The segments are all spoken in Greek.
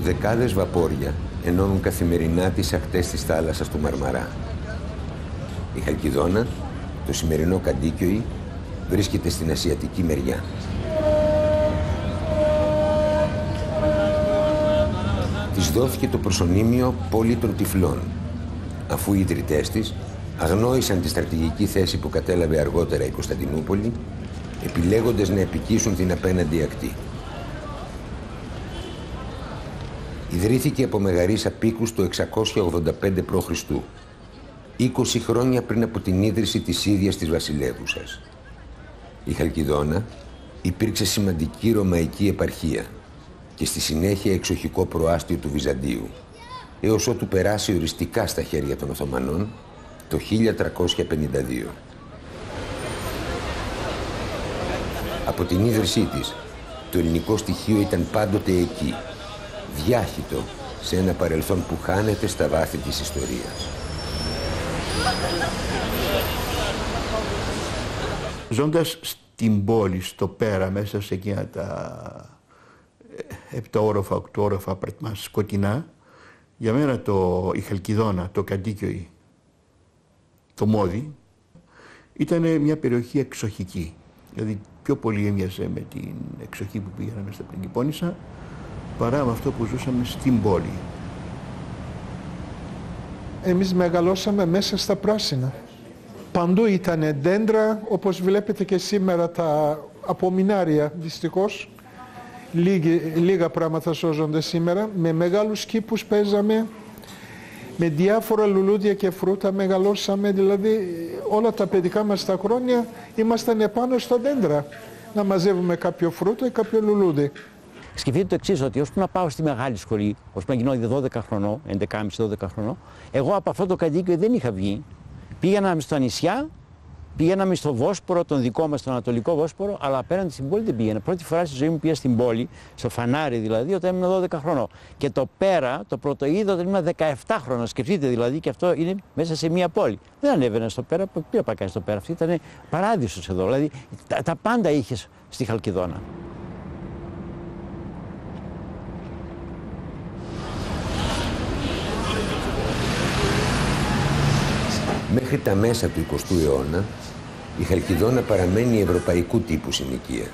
δεκάδες βαπόρια ενώνουν καθημερινά τις ακτές της θάλασσας του Μαρμαρά. Η Χαλκιδόνα, το σημερινό Καντίκιοι, βρίσκεται στην ασιατική μεριά. Της δόθηκε το προσωνύμιο πόλη των τυφλών, αφού οι ιδρυτές της αγνόησαν τη στρατηγική θέση που κατέλαβε αργότερα η Κωνσταντινούπολη, επιλέγοντας να επικίσουν την απέναντι ακτή. Ιδρύθηκε από Μεγαρίσα Πίκους το 685 π.Χ., 20 χρόνια πριν από την ίδρυση της ίδιας της βασιλεύουσας. Η Χαλκιδόνα υπήρξε σημαντική ρωμαϊκή επαρχία και στη συνέχεια εξοχικό προάστιο του Βυζαντίου, έως ότου περάσει οριστικά στα χέρια των Οθωμανών το 1352. Από την ίδρυσή της, το ελληνικό στοιχείο ήταν πάντοτε εκεί, διάχυτο σε ένα παρελθόν που χάνεται στα βάθη της ιστορίας. Ζώντας στην πόλη, στο πέρα, μέσα σε εκείνα τα 7 όροφα, 8 όροφα απαρτμά σκοτεινά, για μένα η Χαλκιδόνα, το Καντίκιοι, το Μόδι, ήταν μια περιοχή εξοχική. Δηλαδή πιο πολύ έμοιαζε με την εξοχή που πήγαμε στα Πριγκιπώνισσα παρά με αυτό που ζούσαμε στην πόλη. Εμείς μεγαλώσαμε μέσα στα πράσινα. Παντού ήταν δέντρα, όπως βλέπετε και σήμερα τα απομεινάρια, δυστυχώς. Λίγα πράγματα σώζονται σήμερα. Με μεγάλους κήπους παίζαμε, με διάφορα λουλούδια και φρούτα μεγαλώσαμε. Δηλαδή όλα τα παιδικά μας τα χρόνια ήμασταν επάνω στα δέντρα να μαζεύουμε κάποιο φρούτο ή κάποιο λουλούδι. Σκεφτείτε το εξής, ότι ώσπου να πάω στη μεγάλη σχολή, ώσπου να γινώ 12 χρονών, 11,5-12 χρονών, εγώ από αυτό το Καντίκιο δεν είχα βγει. Πήγαμε στα νησιά, πήγαμε στο Βόσπορο, τον δικό μας, τον Ανατολικό Βόσπορο, αλλά απέναντι στην πόλη δεν πήγαινα. Πρώτη φορά στη ζωή μου πήγα στην πόλη, στο φανάρι δηλαδή, όταν ήμουν 12 χρονών. Και το πέρα, το πρωτοείδο, όταν ήμουν 17 χρονών. Σκεφτείτε δηλαδή, και αυτό είναι μέσα σε μία πόλη. Δεν ανέβαινα στο πέρα, πήγα πάει στο πέρα. Αυτή ήταν παράδεισος εδώ. Δηλαδή τα πάντα είχες στη Χαλκιδόνα. Μέχρι τα μέσα του 20ου αιώνα, η Χαλκιδόνα παραμένει ευρωπαϊκού τύπου συνοικία.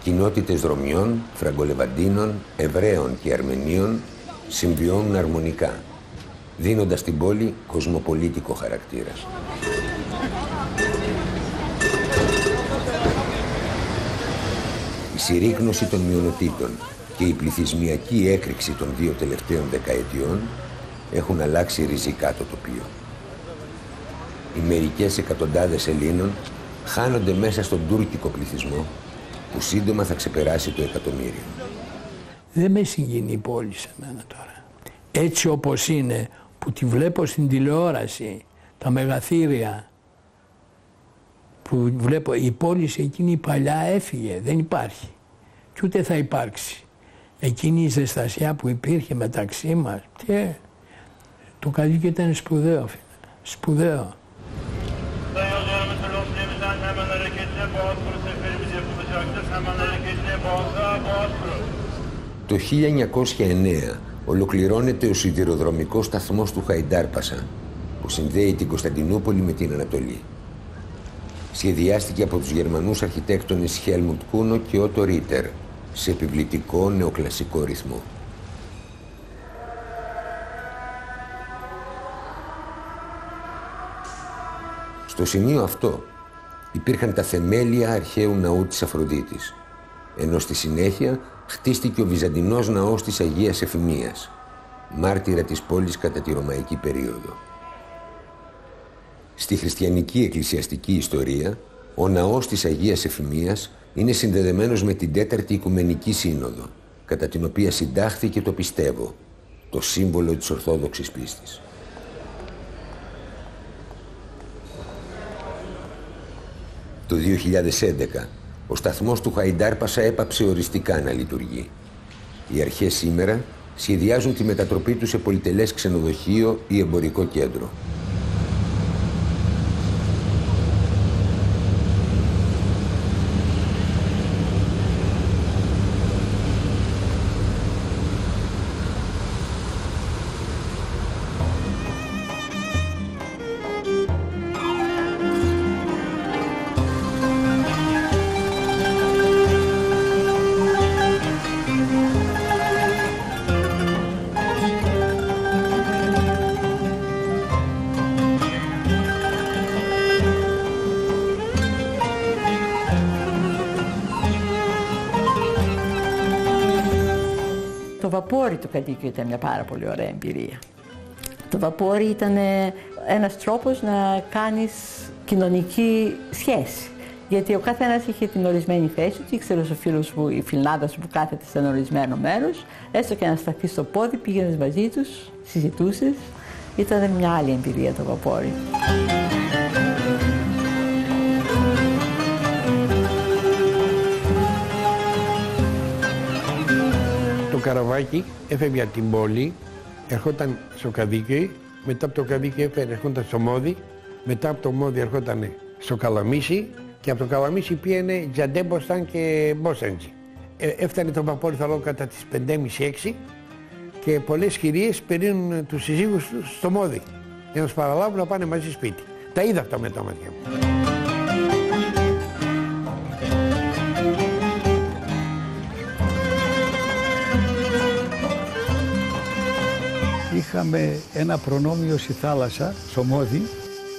Κοινότητες Ρωμιών, Φραγκολεβαντίνων, Εβραίων και Αρμενίων συμβιώνουν αρμονικά, δίνοντας στην πόλη κοσμοπολίτικο χαρακτήρα. Η συρρίκνωση των μειονοτήτων και η πληθυσμιακή έκρηξη των 2 τελευταίων δεκαετιών έχουν αλλάξει ριζικά το τοπίο. Οι μερικές εκατοντάδες Ελλήνων χάνονται μέσα στον τουρκικό πληθυσμό που σύντομα θα ξεπεράσει το 1.000.000. Δεν με συγκινεί η πόλη σε μένα τώρα. Έτσι όπως είναι, που τη βλέπω στην τηλεόραση, τα μεγαθύρια, που βλέπω, η πόλη σε εκείνη η παλιά έφυγε, δεν υπάρχει. Και ούτε θα υπάρξει. Εκείνη η ζεστασιά που υπήρχε μεταξύ μας, το Καντίκιο ήταν σπουδαίο, φίλε. Σπουδαίο. Το 1909 ολοκληρώνεται ο σιδηροδρομικός σταθμός του Χαϊντάρπασα που συνδέει την Κωνσταντινούπολη με την Ανατολή. Σχεδιάστηκε από τους Γερμανούς αρχιτέκτονες Χέλμουντ Κούνο και Ότο Ρίτερ σε επιβλητικό νεοκλασικό ρυθμό. Στο σημείο αυτό υπήρχαν τα θεμέλια αρχαίου ναού της Αφροδίτης, ενώ στη συνέχεια χτίστηκε ο Βυζαντινός ναός της Αγίας Εφημίας, μάρτυρα της πόλης κατά τη Ρωμαϊκή περίοδο. Στη χριστιανική εκκλησιαστική ιστορία, ο ναός της Αγίας Εφημίας είναι συνδεδεμένος με την 4η Οικουμενική Σύνοδο, κατά την οποία συντάχθηκε το πιστεύω, το σύμβολο της Ορθόδοξης πίστης. Το 2011, ο σταθμός του Χαϊντάρπασα έπαψε οριστικά να λειτουργεί. Οι αρχές σήμερα σχεδιάζουν τη μετατροπή του σε πολυτελές ξενοδοχείο ή εμπορικό κέντρο. βαπόρι του κατοίκιου ήταν μια πάρα πολύ ωραία εμπειρία. Το βαπόρι ήταν ένας τρόπος να κάνεις κοινωνική σχέση. Γιατί ο καθένας είχε την ορισμένη θέση του, ήξερες ο φίλος μου, η φιλνάδα σου που κάθεται σε ένα ορισμένο μέρος, έστω και να σταθείς στο πόδι, πήγαινες μαζί τους, συζητούσες. Ήταν μια άλλη εμπειρία το βαπόρι. Το καραβάκι έφευγε από την πόλη, ερχόταν στο Καδίκιο, μετά από το Καδίκιο ερχόταν στο Μόδι, μετά από το Μόδι ερχόταν στο Καλαμίσι και από το Καλαμίσι πήγαινε Τζαντέμποστάν και Μπόσεντζι. Έφτανε το βαπόρι θα λέω κατά τις 5.30-6 και πολλές κυρίες περνούν τους συζύγους τους στο Μόδι για να τους παραλάβουν να πάνε μαζί σπίτι. Τα είδα αυτά με τα μάτια μου. Είχαμε ένα προνόμιο στη θάλασσα, στο Μόδι,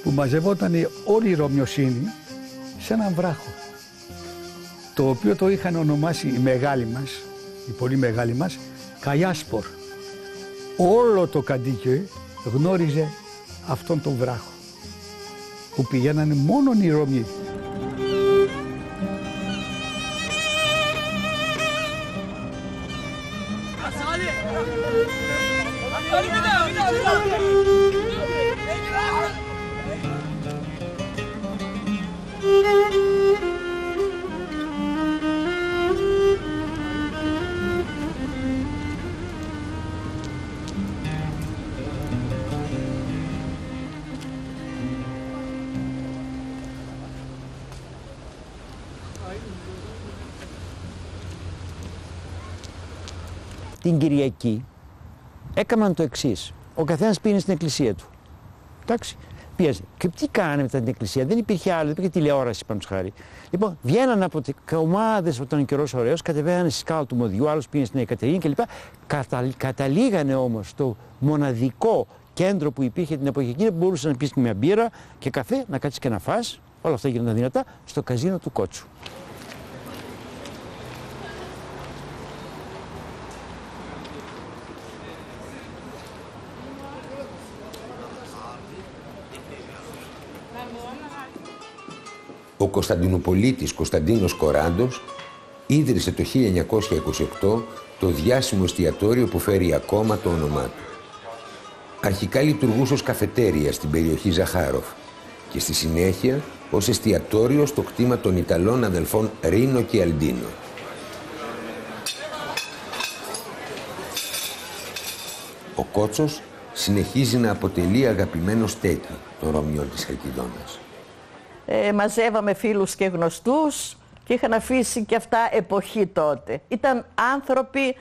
που μαζευόταν όλη η Ρωμιοσύνη σε έναν βράχο, το οποίο το είχαν ονομάσει οι μεγάλοι μας, οι πολύ μεγάλοι μας, Καϊάσπορ. Όλο το κατοίκιο γνώριζε αυτόν τον βράχο, που πηγαίνανε μόνο οι Ρωμιοί. Την Κυριακή έκαναν το εξής. Ο καθένας πήγαινε στην εκκλησία του. Εντάξει. Πίεζε. Και τι κάνανε μετά την εκκλησία, δεν υπήρχε άλλο, δεν υπήρχε τηλεόραση πάνω του χάρη. Λοιπόν, βγαίνανε από ομάδες όταν ο καιρός ωραίος, κατεβαίνανε στη σκάλα του Μοδιού, άλλος πήγαινε στην Εκατερίνη κλπ. Καταλήγανε όμως στο μοναδικό κέντρο που υπήρχε την εποχή εκείνη που μπορούσε να πεις και μια μπύρα και καφέ, να κάτσεις και να φας, όλα αυτά γίνονταν δυνατά, στο καζίνο του Κότσου. Ο Κωνσταντινουπολίτης Κωνσταντίνος Κοράντος ίδρυσε το 1928 το διάσημο εστιατόριο που φέρει ακόμα το όνομά του. Αρχικά λειτουργούσε ως καφετέρια στην περιοχή Ζαχάροφ και στη συνέχεια ως εστιατόριο στο κτήμα των Ιταλών αδελφών Ρίνο και Αλντίνο. Ο Κότσος συνεχίζει να αποτελεί αγαπημένο στέκι των Ρωμιών της Χαλκιδόνας. Μαζεύαμε φίλους και γνωστούς και είχαν αφήσει και αυτά εποχή τότε. Ήταν άνθρωποι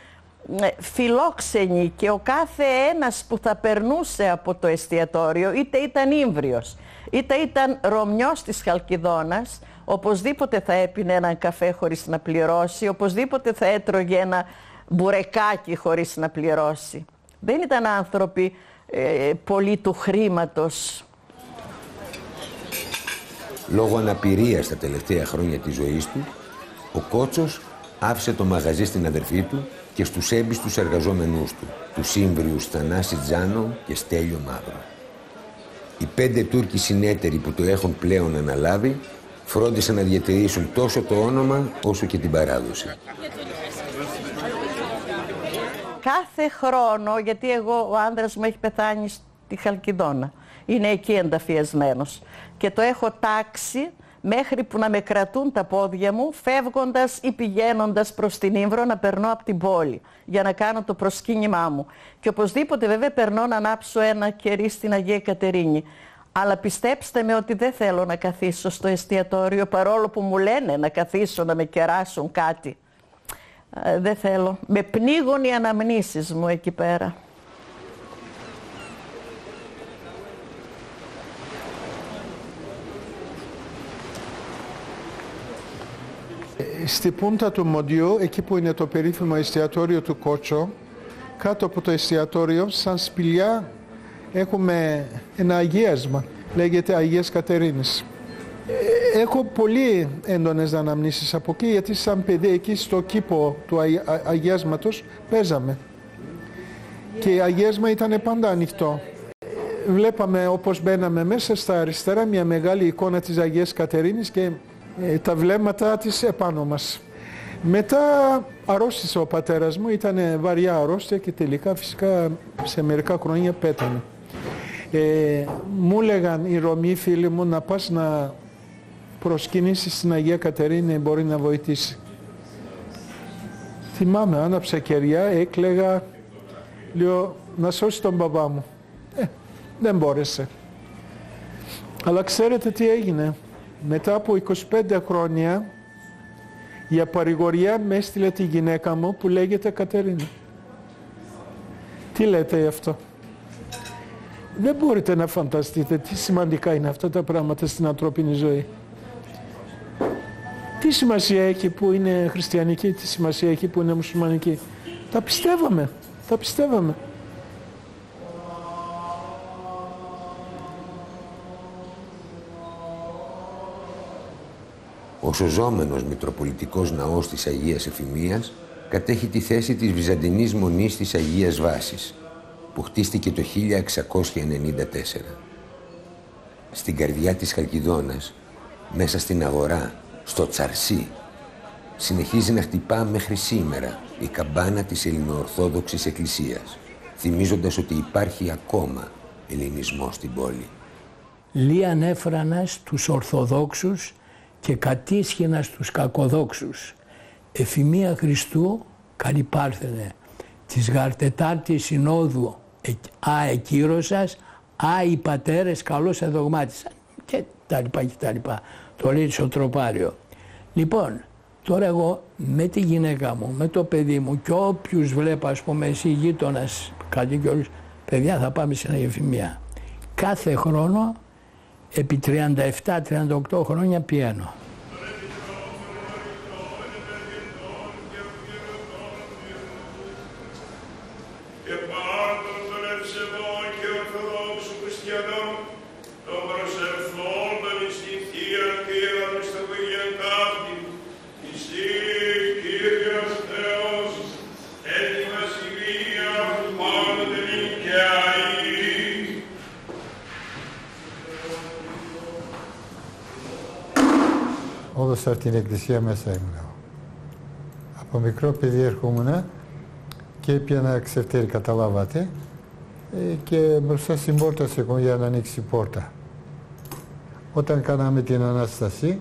φιλόξενοι και ο κάθε ένας που θα περνούσε από το εστιατόριο, είτε ήταν Ήμβριος, είτε ήταν Ρωμιός της Χαλκιδόνας, οπωσδήποτε θα έπινε έναν καφέ χωρίς να πληρώσει, οπωσδήποτε θα έτρωγε ένα μπουρεκάκι χωρίς να πληρώσει. Δεν ήταν άνθρωποι πολύ του χρήματος. Λόγω αναπηρίας τα τελευταία χρόνια της ζωής του, ο Κότσος άφησε το μαγαζί στην αδερφή του και στους έμπιστους εργαζόμενούς του, τους Ήμβριους Θανάση Τζάνο και Στέλιο Μαύρο. Οι 5 Τούρκοι συνέτεροι που το έχουν πλέον αναλάβει φρόντισαν να διατηρήσουν τόσο το όνομα όσο και την παράδοση. Κάθε χρόνο, γιατί ο άντρας μου έχει πεθάνει στη Χαλκιδόνα, είναι εκεί ενταφιασμένος και το έχω τάξει μέχρι που να με κρατούν τα πόδια μου φεύγοντας ή πηγαίνοντας προς την Ήμβρο να περνώ από την πόλη για να κάνω το προσκύνημά μου. Και οπωσδήποτε βέβαια περνώ να ανάψω ένα κερί στην Αγία Κατερίνη. Αλλά πιστέψτε με ότι δεν θέλω να καθίσω στο εστιατόριο παρόλο που μου λένε να καθίσω να με κεράσουν κάτι. Δεν θέλω. Με πνίγουν οι αναμνήσεις μου εκεί πέρα. Στη πούντα του Μοντιού, εκεί που είναι το περίφημο εστιατόριο του Κότσο, κάτω από το εστιατόριο, σαν σπηλιά, έχουμε ένα αγίασμα. Λέγεται Αγίας Κατερίνης. Έχω πολύ έντονες αναμνήσεις από εκεί, γιατί σαν παιδί εκεί στο κήπο του αγιάσματος παίζαμε. και η αγιέσμα ήταν πάντα ανοιχτό. Βλέπαμε όπως μπαίναμε μέσα στα αριστερά μια μεγάλη εικόνα της Αγίας Κατερίνης και τα βλέμματα της επάνω μας. Μετά αρρώστησε ο πατέρας μου, ήταν βαριά αρρώστια και τελικά φυσικά σε μερικά χρόνια πέθανε. Μου έλεγαν οι Ρωμιοί φίλοι μου να πας να προσκυνήσεις στην Αγία Κατερίνη, μπορεί να βοηθήσει. Θυμάμαι, άναψα κεριά, έκλαιγα, λέω να σώσει τον μπαμπά μου. Δεν μπόρεσε. Αλλά ξέρετε τι έγινε? Μετά από 25 χρόνια η απαρηγοριά με έστειλε τη γυναίκα μου που λέγεται Κατερίνα. Τι λέτε γι' αυτό? Δεν μπορείτε να φανταστείτε τι σημαντικά είναι αυτά τα πράγματα στην ανθρώπινη ζωή. Τι σημασία έχει που είναι χριστιανική, τι σημασία έχει που είναι μουσουλμανική. Τα πιστεύαμε, τα πιστεύαμε. Ο σωζόμενος Μητροπολιτικός Ναός της Αγίας Εφημίας κατέχει τη θέση της Βυζαντινής Μονής της Αγίας Βάσης, που χτίστηκε το 1694. Στην καρδιά της Χαλκιδόνας, μέσα στην αγορά, στο Τσαρσί, συνεχίζει να χτυπά μέχρι σήμερα η καμπάνα της Ελληνοορθόδοξης Εκκλησίας, θυμίζοντας ότι υπάρχει ακόμα ελληνισμός στην πόλη. Λίαν έφρανας τους Ορθοδόξους και κατήσχυνας τους κακοδόξους. Εφημία Χριστού καλυπάρθενε της γαρτετάρτης συνόδου εκύρωσας, οι πατέρες καλώς εδογμάτισαν και τα λοιπά και τα λοιπά. Το λέει στο τροπάριο. Λοιπόν, τώρα εγώ με τη γυναίκα μου, με το παιδί μου και όποιους βλέπω, ας πούμε εσύ γείτονας, κάτι και όλους, παιδιά θα πάμε στην Εφημία. Κάθε χρόνο επί 37-38 χρόνια πηγαίνω. Όλος από την εκκλησία μέσα ήμουν. Από μικρό παιδί ερχόμουν και έπιανα ξεφτέρι, καταλάβατε, και μπροστά στην πόρτα σηκώ για να ανοίξει η πόρτα. Όταν κάναμε την Ανάσταση,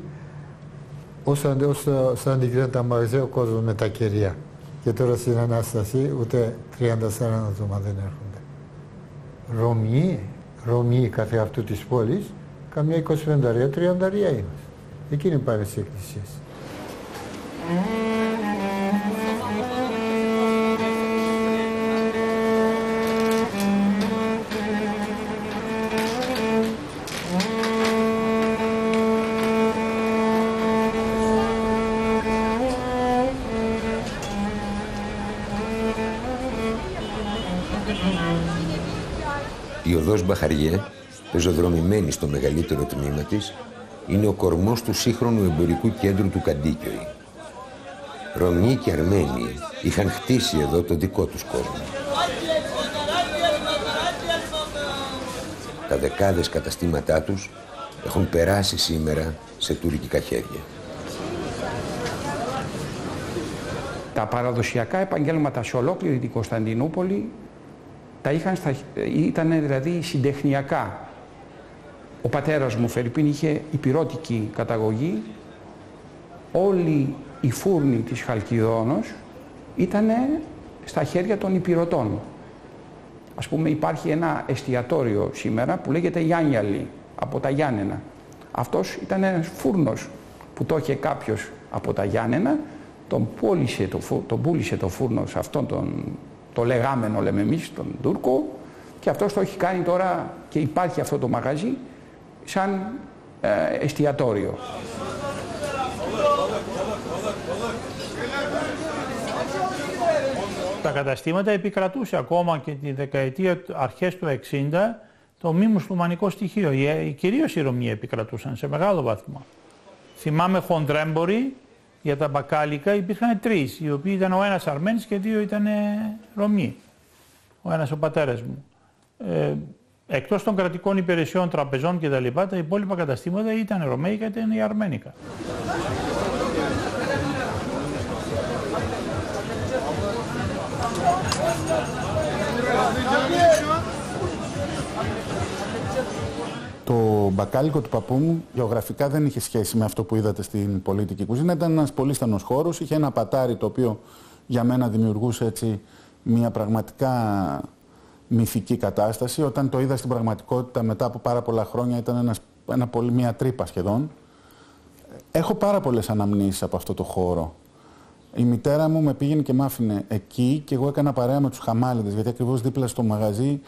όσο ανοίγαν τα μαγαζιά ο κόσμος με τα κεριά. Και τώρα στην Ανάσταση ούτε 30-40 άτομα δεν έρχονται. Ρωμιοί κάθε αυτού της πόλης, καμιά 25-30 είμαστε. Εκείνοι πάνε στις εκκλησίες. Η οδός Μπαχαριέ, πεζοδρομημένη στο μεγαλύτερο τμήμα της, είναι ο κορμός του σύγχρονου εμπορικού κέντρου του Καντίκιοι. Ρωμιοί και Αρμένοι είχαν χτίσει εδώ το δικό τους κόσμο. Τα δεκάδες καταστήματά τους έχουν περάσει σήμερα σε τουρκικά χέρια. Τα παραδοσιακά επαγγέλματα σε ολόκληρη την Κωνσταντινούπολη ήταν δηλαδή συντεχνιακά. Ο πατέρας μου, Φερρυπίν, είχε υπηρώτικη καταγωγή. Όλοι οι φούρνοι της Χαλκιδόνος ήταν στα χέρια των υπηρωτών. Ας πούμε, υπάρχει ένα εστιατόριο σήμερα που λέγεται Γιάννιαλη, από τα Γιάννενα. Αυτός ήταν ένας φούρνος που το είχε κάποιος από τα Γιάννενα, τον πούλησε το φούρνο σε αυτόν το λεγάμενο, λέμε εμείς, τον Τούρκο, και αυτός το έχει κάνει τώρα και υπάρχει αυτό το μαγαζί σαν εστιατόριο. Τα καταστήματα επικρατούσε ακόμα και τη δεκαετία αρχές του 60 το μη μουσουλμανικό στοιχείο. Κυρίως οι Ρωμιοί επικρατούσαν σε μεγάλο βαθμό. Θυμάμαι χοντρέμποροι για τα μπακάλικα, υπήρχαν τρεις, οι οποίοι ήταν ο ένας Αρμένης και δύο ήταν Ρωμιοί. ο ένας ο πατέρας μου. Εκτός των κρατικών υπηρεσιών, τραπεζών κτλ. Τα υπόλοιπα καταστήματα ήταν ρωμαϊκά, ήταν ή αρμένικα. Το μπακάλικο του παππού μου γεωγραφικά δεν είχε σχέση με αυτό που είδατε στην πολίτικη κουζίνα. Ήταν ένας πολύ στενός χώρος, είχε ένα πατάρι το οποίο για μένα δημιουργούσε έτσι μια πραγματικά μυθική κατάσταση. Όταν το είδα στην πραγματικότητα μετά από πάρα πολλά χρόνια ήταν μια τρύπα σχεδόν. Έχω πάρα πολλές αναμνήσεις από αυτό το χώρο. Η μητέρα μου με πήγαινε και μ' άφηνε εκεί και εγώ έκανα παρέα με τους χαμάλιδες, γιατί ακριβώς δίπλα στο μαγαζί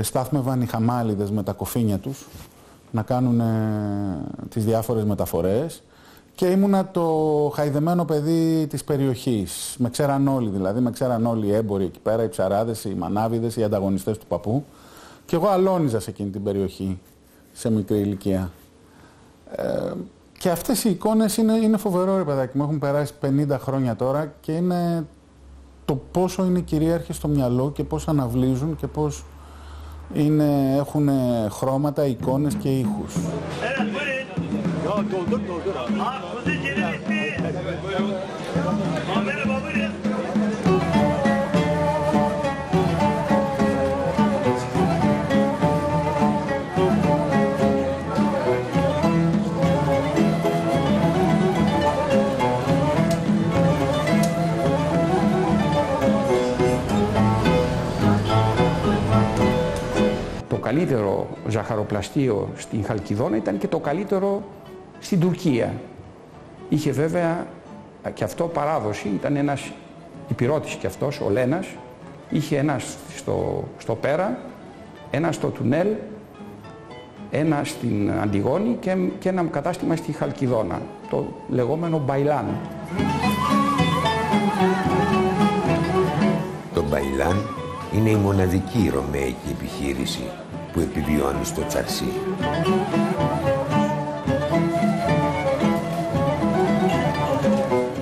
στάθμευαν οι χαμάλιδες με τα κοφίνια τους να κάνουν τις διάφορες μεταφορές και ήμουνα το χαϊδεμένο παιδί της περιοχής. Με ξέραν όλοι δηλαδή, με ξέραν όλοι οι έμποροι εκεί πέρα, οι ψαράδες, οι μανάβιδες, οι ανταγωνιστές του παππού και εγώ αλώνιζα σε εκείνη την περιοχή σε μικρή ηλικία. Και αυτές οι εικόνες είναι φοβερό ρε παιδάκι μου, έχουν περάσει 50 χρόνια τώρα και είναι το πόσο είναι κυρίαρχες στο μυαλό και πώς αναβλύζουν και πώς έχουν χρώματα, εικόνες και ήχους. Το καλύτερο ζαχαροπλαστείο στην Χαλκιδόνα ήταν και το καλύτερο στην Τουρκία. Είχε βέβαια και αυτό παράδοση, ήταν ένας υπηρώτης και αυτός, ο Λένας, είχε ένα στο Πέρα, ένα στο Τουνέλ, ένα στην Αντιγόνη και ένα κατάστημα στη Χαλκιδόνα, το λεγόμενο Μπαϊλάν. Το Μπαϊλάν είναι η μοναδική ρωμαϊκή επιχείρηση που επιβιώνει στο Τσαρσί.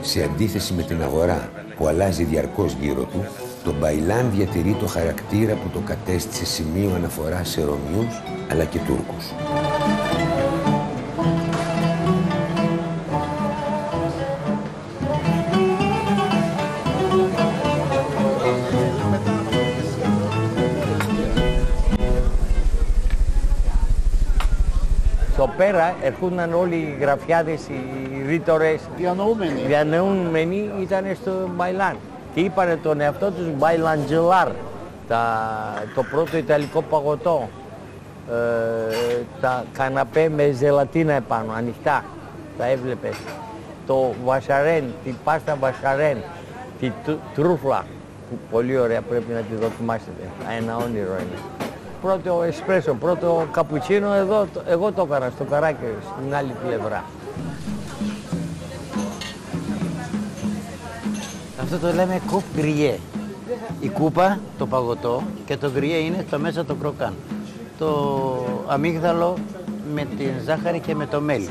Σε αντίθεση με την αγορά που αλλάζει διαρκώς γύρω του, το Μπαϊλάν διατηρεί το χαρακτήρα που το κατέστησε σημείο αναφοράς σε Ρωμιούς αλλά και Τούρκους. Εδώ πέρα ερχόταν όλοι οι γραφιάδες, οι ρήτορες, διανοούμενοι ήταν στο Μπαϊλάν. Και είπανε τον εαυτό τους Μπαϊλαντζελάρ, το πρώτο ιταλικό παγωτό, τα καναπέ με ζελατίνα επάνω, ανοιχτά, τα έβλεπες. Το βασαρέν, την πάστα βασαρέν, τη τρούφλα, που πολύ ωραία πρέπει να τη δοκιμάσετε, ένα όνειρο είναι. Πρώτο εσπρέσο, πρώτο καπουτσίνο εδώ, εγώ το έκανα στο καράκι, στην άλλη πλευρά. Αυτό το λέμε κουπ γκριέ. Η κούπα, το παγωτό, και το γκριέ είναι το μέσα το κροκάν. Το αμύγδαλο με την ζάχαρη και με το μέλι.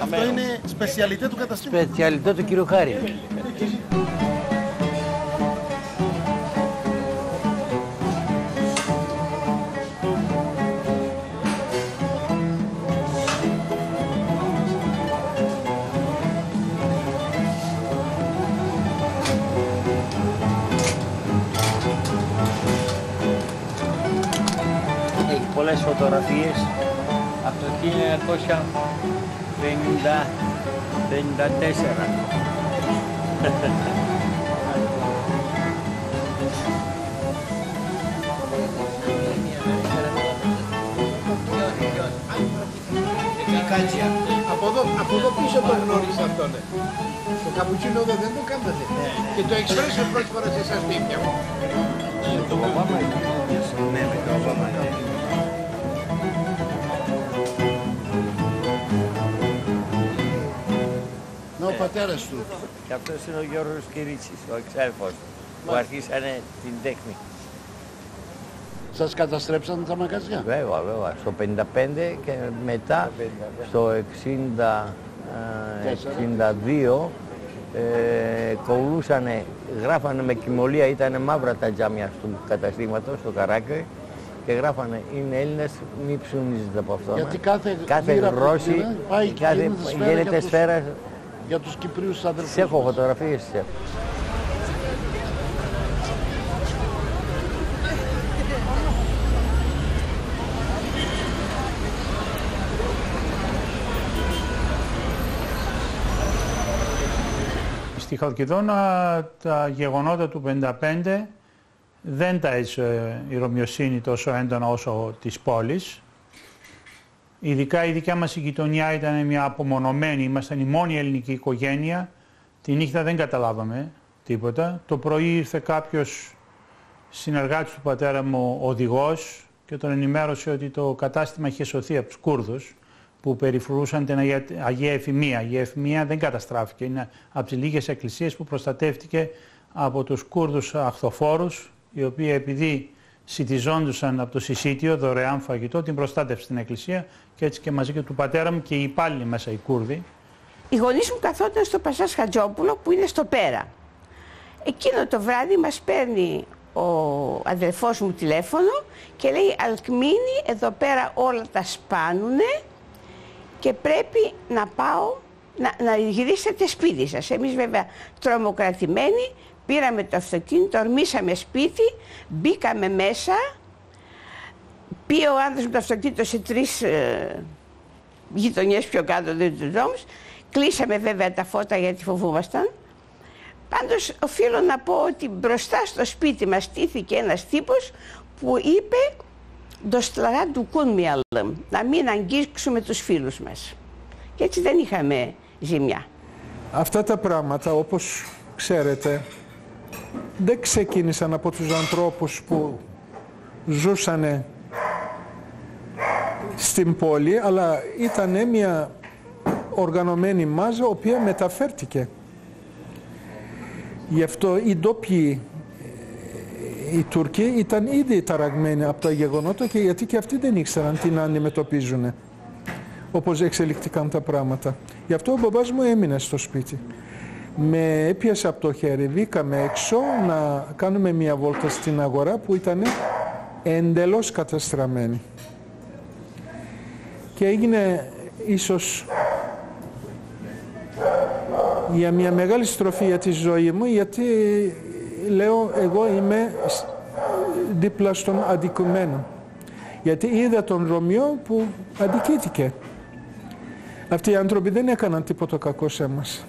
Αυτό είναι σπεσιαλιτέ του καταστήματος. Σπεσιαλιτέ του κύριου Χάρη. Πολλές φωτογραφίες από το 1954. Από εδώ πίσω το γνώρισα αυτό, ναι. Το καπουτσίνο εδώ δεν το κάνατε. Και το εξπρέσο πρώτη φορά σε εσάς δίπια μου. Το Ομπάμα είναι. Ναι, με το Ομπάμα είναι. Να ο πατέρας του. Και αυτός είναι ο Γιώργος Κυρίτσης, ο εξάρφος, που αρχίσανε την τέχνη. Σας καταστρέψαν τα μαγαζιά. Βέβαια, βέβαια. Στο 55 και μετά στο 62 κολλούσανε, γράφανε με κοιμωλία, ήταν μαύρα τα τζάμια του καταστήματος, στο Καράκι, και γράφανε είναι Έλληνες, μη ψουνίζετε από αυτό. Γιατί κάθε γρόση γίνεται σφαίρα. Για τους Κυπρίους αδερφούς. Έχω φωτογραφίες. Στη Χαλκιδόνα τα γεγονότα του 1955 δεν τα έζησε η Ρωμιοσύνη τόσο έντονα όσο της πόλης. Ειδικά η δικιά μας η γειτονιά ήταν μια απομονωμένη, ήμασταν η μόνη ελληνική οικογένεια. Τη νύχτα δεν καταλάβαμε τίποτα. Το πρωί ήρθε κάποιος συνεργάτης του πατέρα μου, οδηγός, και τον ενημέρωσε ότι το κατάστημα είχε σωθεί από τους Κούρδους που περιφρουρούσαν την Αγία Εφημεία. Η Αγία Εφημεία δεν καταστράφηκε. Είναι από τις λίγες εκκλησίες που προστατεύτηκε από τους Κούρδους αχθοφόρους, οι οποίοι επειδή σιτιζόντουσαν από το συσίτιο, δωρεάν φαγητό, την προστάτευσε στην εκκλησία, και έτσι και μαζί και του πατέρα μου και οι υπάλληλοι μέσα, οι Κούρδοι. Οι γονείς μου καθόταν στο Πασάς Χατζόπουλο που είναι στο Πέρα. Εκείνο το βράδυ μας παίρνει ο αδελφός μου τηλέφωνο και λέει «Αλκμήνη, εδώ πέρα όλα τα σπάνουνε και πρέπει να πάω να γυρίσετε σπίτι σας». Εμείς βέβαια τρομοκρατημένοι πήραμε το αυτοκίνητο, ορμήσαμε σπίτι, μπήκαμε μέσα, πήγε ο άντρας με το αυτοκίνητο σε 3 γειτονιές πιο κάτω, δεν τους δρόμους. Κλείσαμε βέβαια τα φώτα γιατί φοβούμασταν. Πάντως οφείλω να πω ότι μπροστά στο σπίτι μας στήθηκε ένας τύπος που είπε «Το στλαρά του κούνμιαλμ», να μην αγγίξουμε τους φίλους μας. Και έτσι δεν είχαμε ζημιά. Αυτά τα πράγματα, όπως ξέρετε, δεν ξεκίνησαν από τους ανθρώπους που ζούσαν στην πόλη, αλλά ήταν μια οργανωμένη μάζα, η οποία μεταφέρθηκε. Γι' αυτό οι ντόπιοι, οι Τούρκοι, ήταν ήδη ταραγμένοι από τα γεγονότα, και γιατί και αυτοί δεν ήξεραν τι να αντιμετωπίζουν, όπως εξελιχθήκαν τα πράγματα. Γι' αυτό ο μπαμπάς μου έμεινε στο σπίτι. Με έπιασε από το χέρι, βγήκαμε έξω να κάνουμε μια βόλτα στην αγορά που ήταν εντελώς καταστραμμένη. Και έγινε ίσως για μια μεγάλη στροφή για τη ζωή μου, γιατί λέω εγώ είμαι δίπλα στον αδικουμένο. Γιατί είδα τον Ρωμιό που αδικήθηκε. Αυτοί οι άνθρωποι δεν έκαναν τίποτα κακό σε εμάς.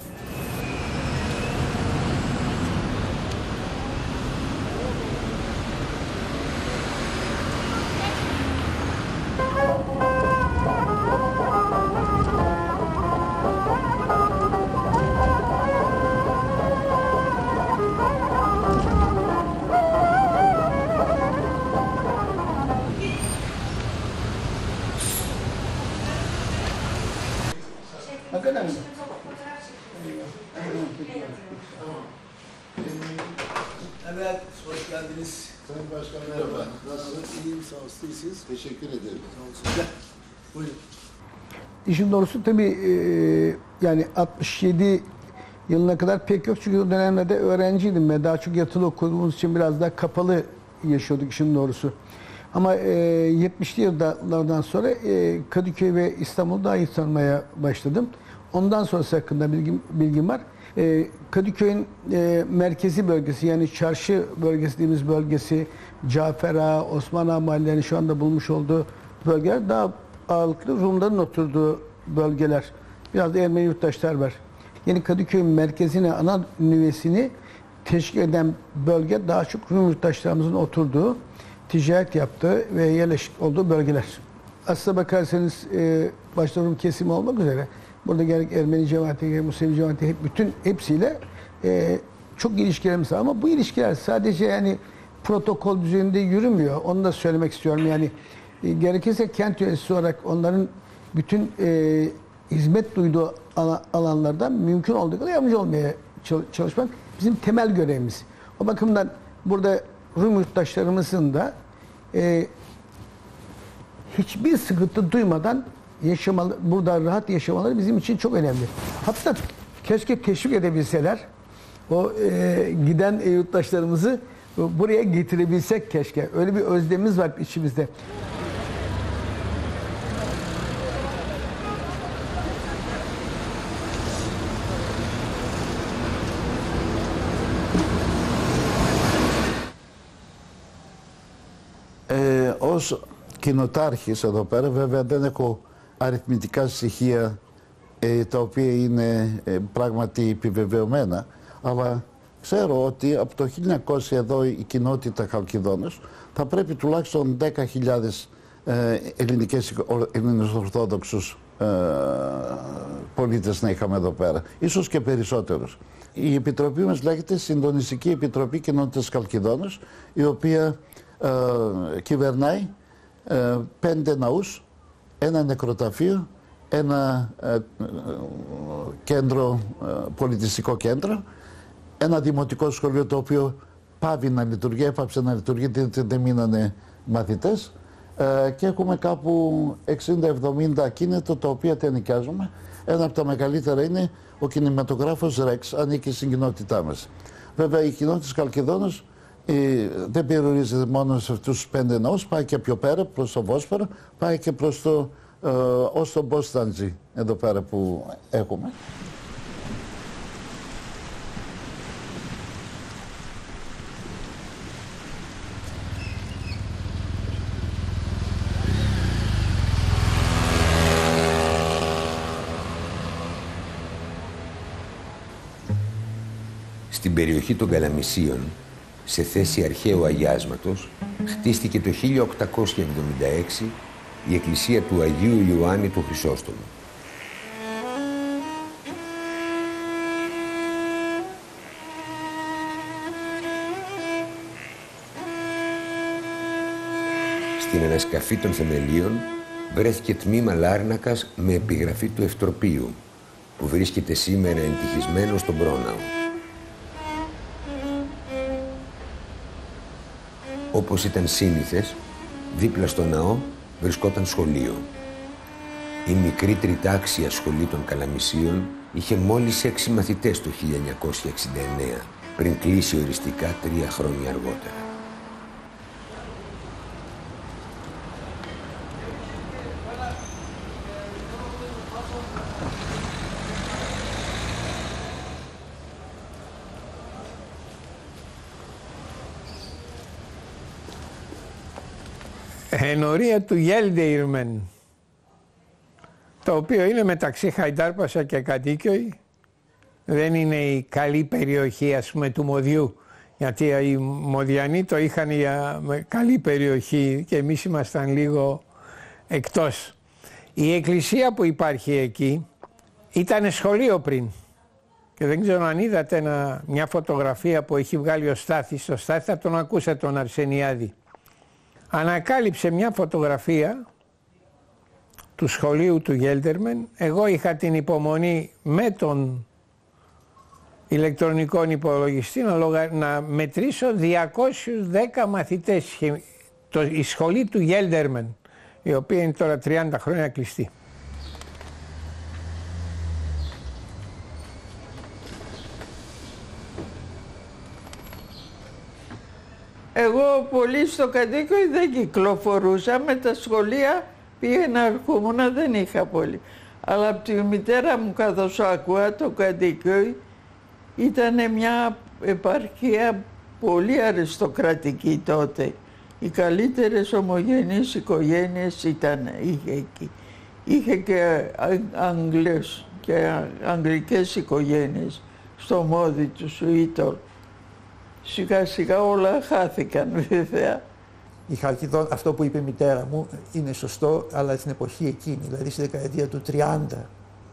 Evet, hoş geldiniz. Sayın Başkan merhaba. Nasılsınız? İyiyim, sağ olun. Siz? Teşekkür ederim. Sağ olun. Gel. Buyurun. İşin doğrusu tabii yani 67 yılına kadar pek yok, çünkü o dönemlerde öğrenciydim ben. Daha çok yatılı okuduğumuz için biraz daha kapalı yaşıyorduk işin doğrusu. Ama 70'li yıllardan sonra Kadıköy ve İstanbul'u daha iyi tanımaya başladım. Ondan sonrası hakkında bilgim var. Kadıköy'ün merkezi bölgesi, yani çarşı bölgesi dediğimiz bölgesi, Cafer Ağa, Osman Ağa mahallelerinin şu anda bulmuş olduğu bölgeler daha ağırlıklı Rumların oturduğu bölgeler. Biraz da Ermeni yurttaşlar var. Yani Kadıköy'ün merkezine, ana nüvesini teşkil eden bölge daha çok Rum yurttaşlarımızın oturduğu, ticaret yaptığı ve yerleşik olduğu bölgeler. Aslına bakarsanız başta Rum kesimi olmak üzere burada gerek Ermeni cemaati, gerek Musevi cemaati, hepsiyle çok ilişkilerimiz var. Ama bu ilişkiler sadece yani protokol düzeyinde yürümüyor. Onu da söylemek istiyorum. Yani gerekirse kent yöneticisi olarak onların bütün hizmet duyduğu alanlarda mümkün olduğu kadar yardımcı olmaya çalışmak bizim temel görevimiz. O bakımdan burada Rum yurttaşlarımızın da hiçbir sıkıntı duymadan burada rahat yaşamaları bizim için çok önemli. Hatta keşke teşvik edebilseler. O giden yurttaşlarımızı buraya getirebilsek keşke. Öyle bir özlemimiz var içimizde. Ως κοινοτάρχης εδώ πέρα, βέβαια δεν έχω αριθμητικά στοιχεία τα οποία είναι πράγματι επιβεβαιωμένα, αλλά ξέρω ότι από το 1900 εδώ η κοινότητα Χαλκιδόνος θα πρέπει τουλάχιστον 10.000 ελληνοορθόδοξους πολίτες να είχαμε εδώ πέρα, ίσως και περισσότερους. Η επιτροπή μας λέγεται Συντονιστική Επιτροπή Κοινότητας Χαλκιδόνος, η οποία κυβερνάει 5 ναούς, ένα νεκροταφείο, ένα κέντρο, πολιτιστικό κέντρο, ένα δημοτικό σχολείο το οποίο πάβει να λειτουργεί, έπαψε να λειτουργεί, δεν μείνανε μαθητές, και έχουμε κάπου 60-70 ακίνητα τα οποία τα ενοικιάζουμε. Ένα από τα μεγαλύτερα είναι ο κινηματογράφος Rex, ανήκει στην κοινότητά μας. Βέβαια η κοινότητα Χαλκιδόνος δεν περιορίζεται μόνο σε αυτούς τους 5 ναούς, πάει και πιο πέρα προς το Βόσπορο, πάει και προς το ως το Μπόσταντζι εδώ πέρα που έχουμε. Στην περιοχή των Καλαμισίων, σε θέση αρχαίου αγιάσματος, χτίστηκε το 1876 η εκκλησία του Αγίου Ιωάννη του Χρυσόστομου. Στην ανασκαφή των θεμελίων βρέθηκε τμήμα Λάρνακας με επιγραφή του Ευτροπείου, που βρίσκεται σήμερα εντυχισμένο στον Πρόναο. Όπως ήταν σύνηθες, δίπλα στο ναό βρισκόταν σχολείο. Η μικρή τριτάξια σχολή των Καλαμισίων είχε μόλις 6 μαθητές το 1969, πριν κλείσει οριστικά 3 χρόνια αργότερα. Ενορία του Γέλντερμεν, το οποίο είναι μεταξύ Χαϊντάρπασα και Κατοίκιοι. Δεν είναι η καλή περιοχή, ας πούμε, του Μοδιού, γιατί οι Μοδιανοί το είχαν για καλή περιοχή και εμείς ήμασταν λίγο εκτός. Η εκκλησία που υπάρχει εκεί ήταν σχολείο πριν, και δεν ξέρω αν είδατε μια φωτογραφία που έχει βγάλει ο Στάθης. Ο Στάθης θα τον ακούσατε, τον Αρσενιάδη. Ανακάλυψε μια φωτογραφία του σχολείου του Γέλντερμεν. Εγώ είχα την υπομονή με τον ηλεκτρονικό υπολογιστή να μετρήσω 210 μαθητές. Η σχολή του Γέλντερμεν, η οποία είναι τώρα 30 χρόνια κλειστή. Εγώ πολύ στο Κατοίκιο δεν κυκλοφορούσα, με τα σχολεία πήγαινα ερχόμουνα, δεν είχα πολύ. Αλλά από τη μητέρα μου, καθώς άκουα, το Κατοίκιο ήταν μια επαρχία πολύ αριστοκρατική τότε. Οι καλύτερες ομογενείς οικογένειες είχε εκεί. Είχε και Άγγλες και αγγλικές οικογένειες στο Μόδι του Σουίτορ. Σιγά σιγά όλα χάθηκαν βέβαια. Η Χαλκιδόνα, αυτό που είπε η μητέρα μου είναι σωστό, αλλά στην εποχή εκείνη, δηλαδή στη δεκαετία του 30.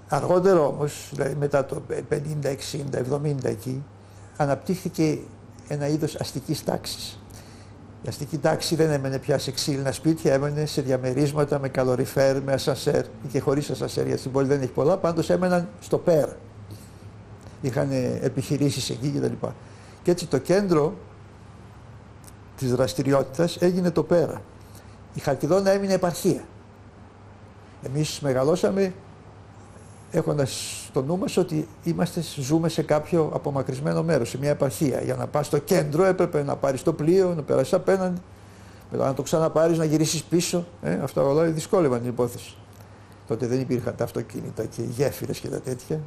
Αργότερα όμως, δηλαδή μετά το 50, 60, 70 εκεί, αναπτύχθηκε ένα είδος αστικής τάξης. Η αστική τάξη δεν έμενε πια σε ξύλινα σπίτια, έμενε σε διαμερίσματα με καλοριφέρ, με ασανσέρ, και χωρίς ασανσέρ, γιατί στην πόλη δεν έχει πολλά, πάντως έμεναν στο πέρα. Είχαν επιχειρήσεις εκεί κτλ. Και έτσι το κέντρο της δραστηριότητας έγινε το πέρα. Η Χαλκιδόνα έμεινε επαρχία. Εμείς μεγαλώσαμε έχοντας στο νου μας ότι ζούμε σε κάποιο απομακρυσμένο μέρος, σε μια επαρχία. Για να πας στο κέντρο έπρεπε να πάρεις το πλοίο, να περάσεις απέναντι, μετά να το ξαναπάρεις, να γυρίσεις πίσω. Αυτά όλα δυσκόλευαν την υπόθεση. Τότε δεν υπήρχαν τα αυτοκίνητα και οι γέφυρες και τα τέτοια.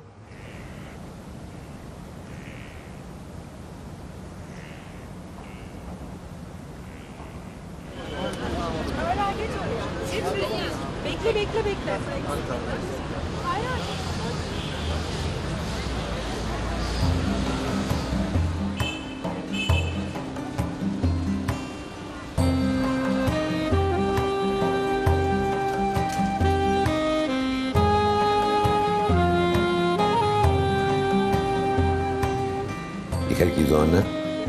Η Χαλκιδόνα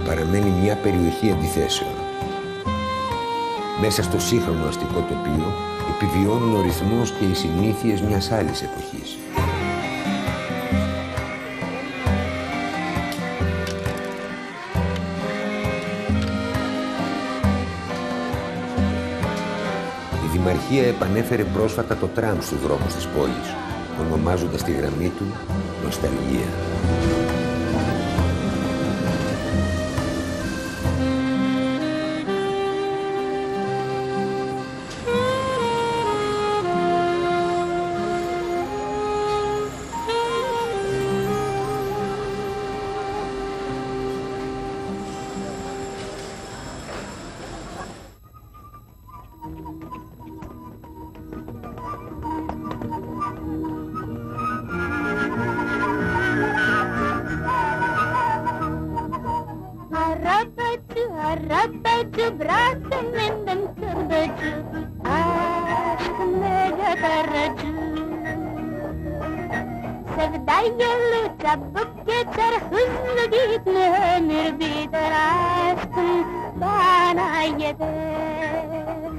παραμένει μια περιοχή αντιθέσεων. Μέσα στο σύγχρονο αστικό τοπίο επιβιώνουν ο ρυθμός και οι συνήθειες μιας άλλης εποχής. Η Δημαρχία επανέφερε πρόσφατα το τραμ στους δρόμους της πόλης, ονομάζοντας τη γραμμή του Νοσταλγία.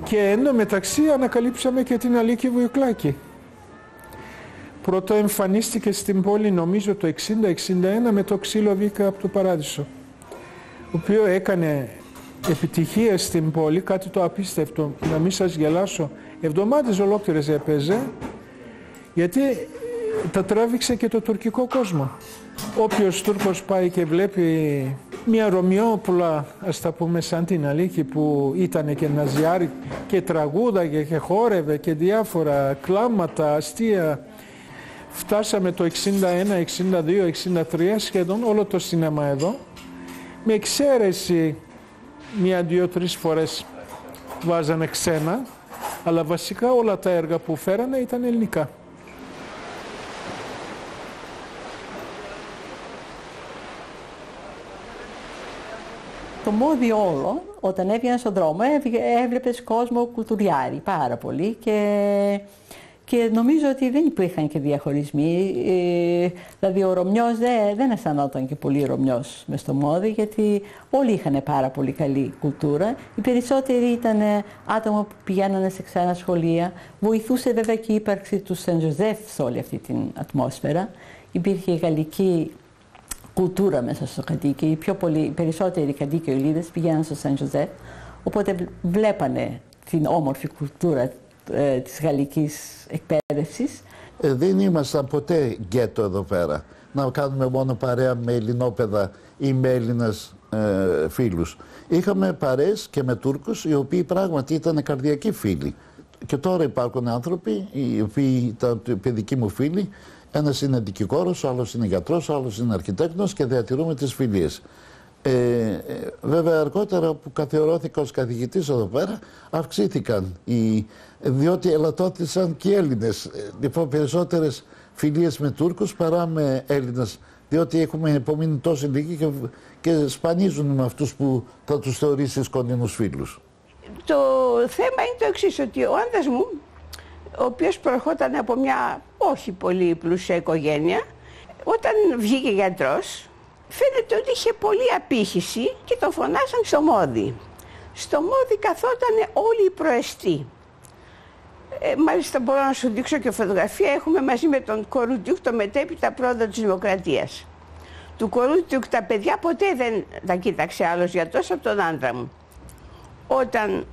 Και εντωμεταξύ ανακαλύψαμε και την Αλίκη Βουιουκλάκη. Πρώτο εμφανίστηκε στην πόλη νομίζω το 60-61 με το Ξύλο Βίκα από το Παράδεισο, ο οποίο έκανε επιτυχία στην πόλη, κάτι το απίστευτο, να μην σας γελάσω, εβδομάδες ολόκληρες έπαιζε, γιατί τα τράβηξε και το τουρκικό κόσμο. Όποιος Τούρκος πάει και βλέπει μια Ρωμιόπουλα, ας τα πούμε, σαν την Αλίκη, που ήταν και ναζιάρη και τραγούδαγε και χόρευε και διάφορα κλάματα, αστεία. Φτάσαμε το 61, 62, 63 σχεδόν όλο το σινέμα εδώ, με εξαίρεση μία, δύο, τρεις φορές βάζανε ξένα, αλλά βασικά όλα τα έργα που φέρανε ήταν ελληνικά. Το μόδι όλο, όταν έβγαινε στον δρόμο, έβλεπες κόσμο κουλτουριάρη πάρα πολύ και νομίζω ότι δεν υπήρχαν και διαχωρισμοί. Δηλαδή ο Ρωμιός δεν αισθανόταν και πολύ Ρωμιός μες στο μόδι, γιατί όλοι είχαν πάρα πολύ καλή κουλτούρα. Οι περισσότεροι ήταν άτομα που πηγαίνανε σε ξένα σχολεία. Βοηθούσε βέβαια και η ύπαρξη του Σεν Ζωζέφ σε όλη αυτή την ατμόσφαιρα. Υπήρχε γαλλική κουλτούρα μέσα στο κατοίκι. Οι περισσότεροι κατοίκοι Ελλήνες πηγαίναν στο Σεν Ζωζέφ, οπότε βλέπανε την όμορφη κουλτούρα της γαλλικής εκπαίδευσης. Δεν ήμασταν ποτέ γκέτο εδώ πέρα, να κάνουμε μόνο παρέα με ελληνόπαιδα ή με Έλληνες φίλους. Είχαμε παρέες και με Τούρκους, οι οποίοι πράγματι ήταν καρδιακοί φίλοι. Και τώρα υπάρχουν άνθρωποι οι οποίοι ήταν παιδικοί μου φίλοι. Ένας είναι δικηγόρος, ο άλλος είναι γιατρός, ο άλλος είναι αρχιτέκτονας και διατηρούμε τις φιλίες. Βέβαια αργότερα που καθιερώθηκα ως καθηγητής εδώ πέρα αυξήθηκαν διότι ελαττώθησαν και οι Έλληνες. Λοιπόν, περισσότερες φιλίες με Τούρκους παρά με Έλληνες, διότι έχουμε υπομείνει τόσο λίγοι και σπανίζουν με αυτούς που θα τους θεωρήσεις κοντινούς φίλους. Το θέμα είναι το εξής, ότι ο άντρας μου, ο οποίος προερχόταν από μια όχι πολύ πλούσια οικογένεια, όταν βγήκε γιατρός, φαίνεται ότι είχε πολλή απήχηση και τον φωνάσαν στο μόδι. Στο μόδι καθότανε όλοι οι προεστοί. Μάλιστα μπορώ να σου δείξω και φωτογραφία. Έχουμε μαζί με τον Κορούτιουκ, το μετέπειτα πρόεδρο της Δημοκρατίας. Του Κορούτιουκ τα παιδιά ποτέ δεν τα κοίταξε άλλος γιατρός από τον άντρα μου. Όταν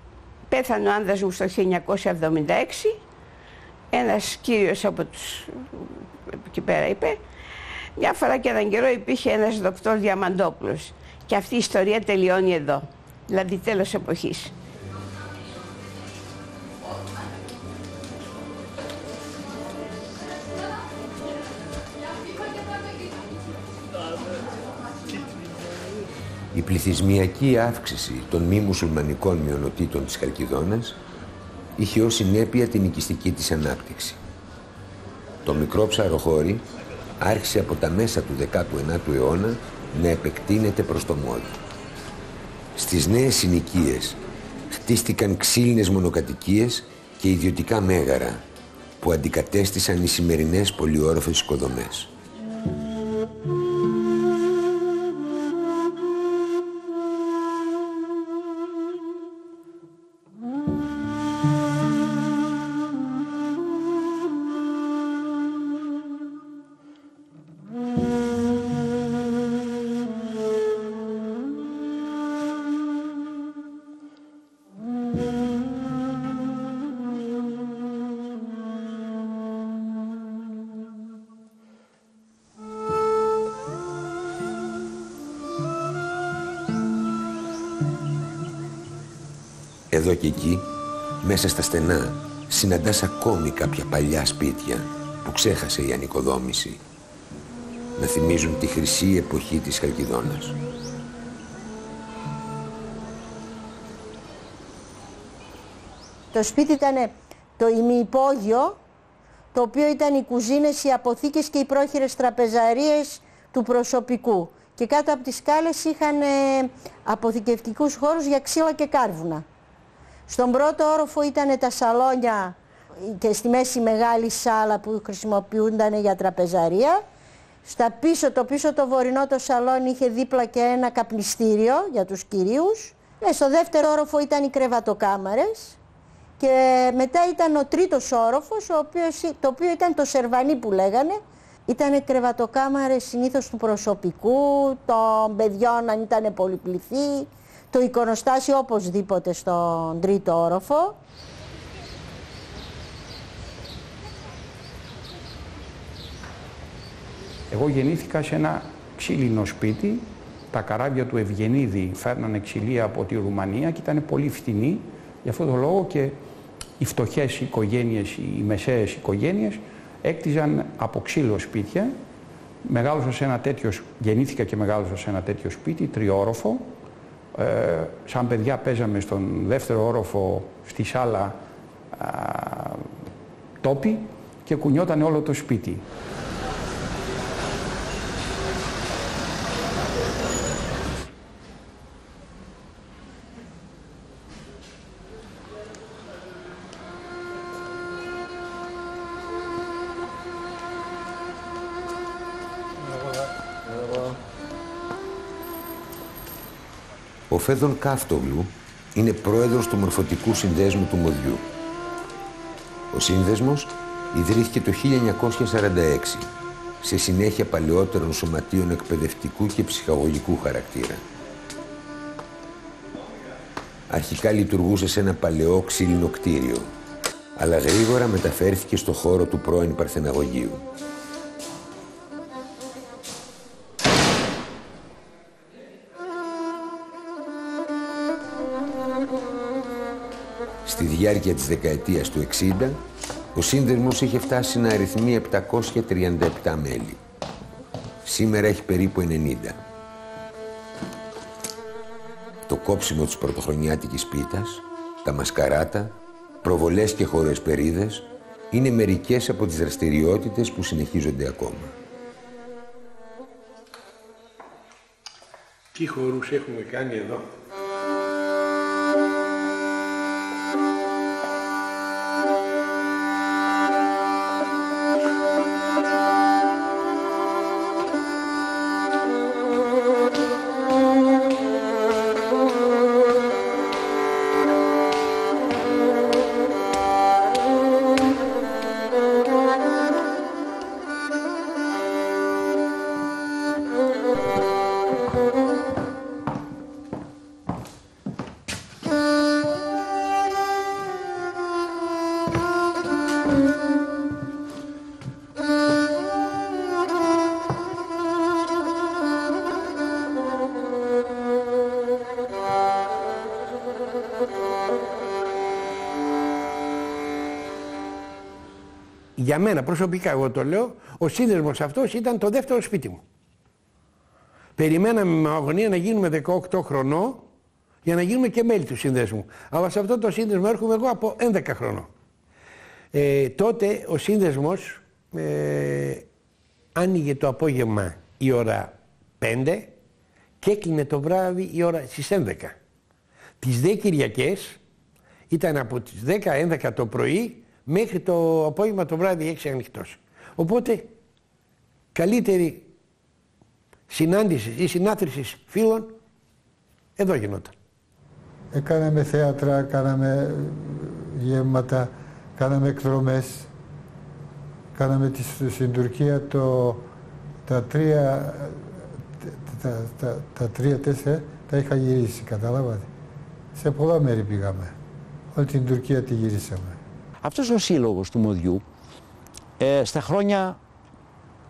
πέθανε ο άντρας μου στο 1976, ένας κύριος από τους εκεί πέρα είπε. Μια φορά και έναν καιρό υπήρχε ένας Δοκτώρ Διαμαντόπουλος και αυτή η ιστορία τελειώνει εδώ, δηλαδή τέλος εποχής. Η πληθυσμιακή αύξηση των μη μουσουλμανικών μειονοτήτων της Χαλκιδόνας είχε ως συνέπεια την οικιστική της ανάπτυξη. Το μικρό ψαροχώρι άρχισε από τα μέσα του 19ου αιώνα να επεκτείνεται προς το Μόλ. Στις νέες συνοικίες χτίστηκαν ξύλινες μονοκατοικίες και ιδιωτικά μέγαρα που αντικατέστησαν οι σημερινές πολυόροφες οικοδομές. Εδώ και εκεί, μέσα στα στενά, συναντάς ακόμη κάποια παλιά σπίτια που ξέχασε η ανοικοδόμηση να θυμίζουν τη χρυσή εποχή της Χαλκιδόνας. Το σπίτι ήταν το ημιυπόγειο, το οποίο ήταν οι κουζίνες, οι αποθήκες και οι πρόχειρες τραπεζαρίες του προσωπικού. Και κάτω από τις σκάλες είχαν αποθηκευτικούς χώρους για ξύλα και κάρβουνα. Στον πρώτο όροφο ήταν τα σαλόνια και στη μέση μεγάλη σάλα που χρησιμοποιούνταν για τραπεζαρία. Το πίσω το βορεινό το σαλόνι είχε δίπλα και ένα καπνιστήριο για τους κυρίους. Στο δεύτερο όροφο ήταν οι κρεβατοκάμαρες και μετά ήταν ο τρίτος όροφος, το οποίο ήταν το σερβανί που λέγανε. Ήταν κρεβατοκάμαρες συνήθως του προσωπικού, των παιδιών αν ήταν πολυπληθή, το εικονοστάσιο οπωσδήποτε στον τρίτο όροφο. Εγώ γεννήθηκα σε ένα ξύλινο σπίτι. Τα καράβια του Ευγενίδη φέρνανε ξυλία από τη Ρουμανία και ήταν πολύ φτηνή. Γι' αυτό το λόγο και οι φτωχές οικογένειες, οι μεσαίες οικογένειες έκτιζαν από ξύλο σπίτια. Γεννήθηκα και μεγάλωσα σε ένα τέτοιο σπίτι, τριόροφο. Σαν παιδιά παίζαμε στον δεύτερο όροφο στη σάλα τόπι και κουνιόταν όλο το σπίτι. Ο Φέδων Κάφτογλου είναι πρόεδρος του Μορφωτικού Συνδέσμου του Μοδιού. Ο σύνδεσμος ιδρύθηκε το 1946, σε συνέχεια παλαιότερων σωματείων εκπαιδευτικού και ψυχαγωγικού χαρακτήρα. Αρχικά λειτουργούσε σε ένα παλαιό ξύλινο κτίριο, αλλά γρήγορα μεταφέρθηκε στο χώρο του πρώην Παρθεναγωγείου. Στη διάρκεια της δεκαετίας του 60, ο σύνδεσμος είχε φτάσει να αριθμεί 737 μέλη. Σήμερα έχει περίπου 90. Το κόψιμο της πρωτοχρονιάτικης πίτας, τα μασκαράτα, προβολές και χοροεσπερίδες είναι μερικές από τις δραστηριότητες που συνεχίζονται ακόμα. Τι χορούς έχουμε κάνει εδώ. για μένα προσωπικά, εγώ το λέω, ο σύνδεσμος αυτός ήταν το δεύτερο σπίτι μου. Περιμέναμε με αγωνία να γίνουμε 18 χρονών για να γίνουμε και μέλη του σύνδεσμου. Αλλά σε αυτό το σύνδεσμο έρχομαι εγώ από 11 χρονών. Τότε ο σύνδεσμος άνοιγε το απόγευμα η ώρα 5 και έκλεινε το βράδυ η ώρα στις 11. Τις δε Κυριακές ήταν από τις 10-11 το πρωί μέχρι το απόγευμα το βράδυ 6 ανοιχτός. Οπότε καλύτερη συνάντηση ή συνάθρηση φίλων εδώ γινόταν. Κάναμε θέατρα, κάναμε γεύματα, κάναμε εκδρομές. Κάναμε στην Τουρκία τα 3-4 τα είχα γυρίσει, καταλάβατε. Σε πολλά μέρη πήγαμε. Όλη την Τουρκία τη γυρίσαμε. Αυτός ο σύλλογος του Μοδιού, στα χρόνια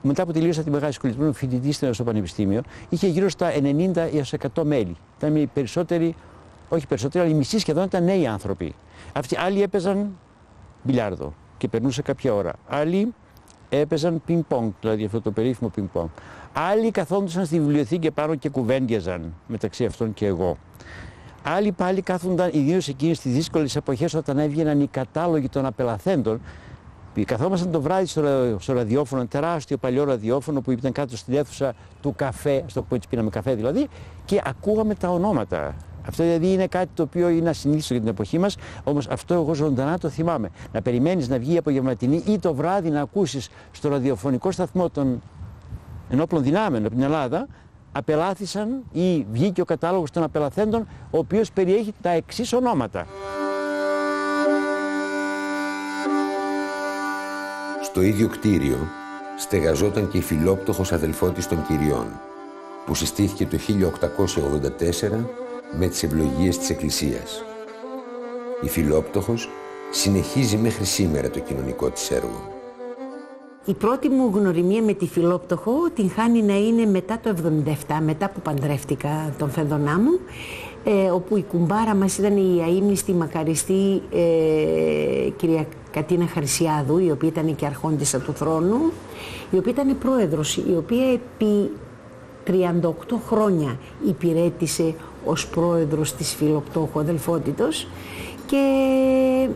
μετά που τελείωσα τη μεγάλη σχολή, ήμουν φοιτητής στο Πανεπιστήμιο, είχε γύρω στα 90 έως 100 μέλη. Ήταν οι περισσότεροι, όχι περισσότεροι, αλλά οι μισοί σχεδόν ήταν νέοι άνθρωποι. Άλλοι έπαιζαν μπιλιάρδο και περνούσε κάποια ώρα. Άλλοι έπαιζαν πινκ-πονγκ, δηλαδή αυτό το περίφημο πινκ-πονγκ. Άλλοι καθόντουσαν στη βιβλιοθήκη πάνω και κουβέντιαζαν, μεταξύ αυτών και εγώ. Άλλοι πάλι κάθονταν, ιδίως εκείνες τις δύσκολες εποχές όταν έβγαιναν οι κατάλογοι των απελαθέντων. Καθόμασταν το βράδυ στο ραδιόφωνο, τεράστιο παλιό ραδιόφωνο που ήταν κάτω στην αίθουσα του καφέ, στο που έτσι πίναμε καφέ δηλαδή, και ακούγαμε τα ονόματα. Αυτό δηλαδή είναι κάτι το οποίο είναι ασυνήθιστο για την εποχή μας, όμως αυτό εγώ ζωντανά το θυμάμαι. Να περιμένεις να βγει η απογευματινή ή το βράδυ να ακούσεις στο ραδιοφωνικό σταθμό των ενόπλων δυνάμεων από την Ελλάδα, απελάθησαν ή βγήκε ο κατάλογος των απελαθέντων, ο οποίος περιέχει τα εξής ονόματα. Στο ίδιο κτίριο στεγαζόταν και η Φιλόπτωχος αδελφότης των Κυριών, που συστήθηκε το 1884 με τις ευλογίες της Εκκλησίας. Η Φιλόπτωχος συνεχίζει μέχρι σήμερα το κοινωνικό της έργο. Η πρώτη μου γνωριμία με τη Φιλόπτωχο την χάνει να είναι μετά το 1977, μετά που παντρεύτηκα τον Φεδονά μου, όπου η κουμπάρα μας ήταν η αείμνηστη μακαριστή κυρία Κατίνα Χαρισιάδου, η οποία ήταν και αρχόντισσα του θρόνου, η οποία ήταν πρόεδρος, η οποία επί 38 χρόνια υπηρέτησε ως πρόεδρος της Φιλοπτώχου αδελφότητος, και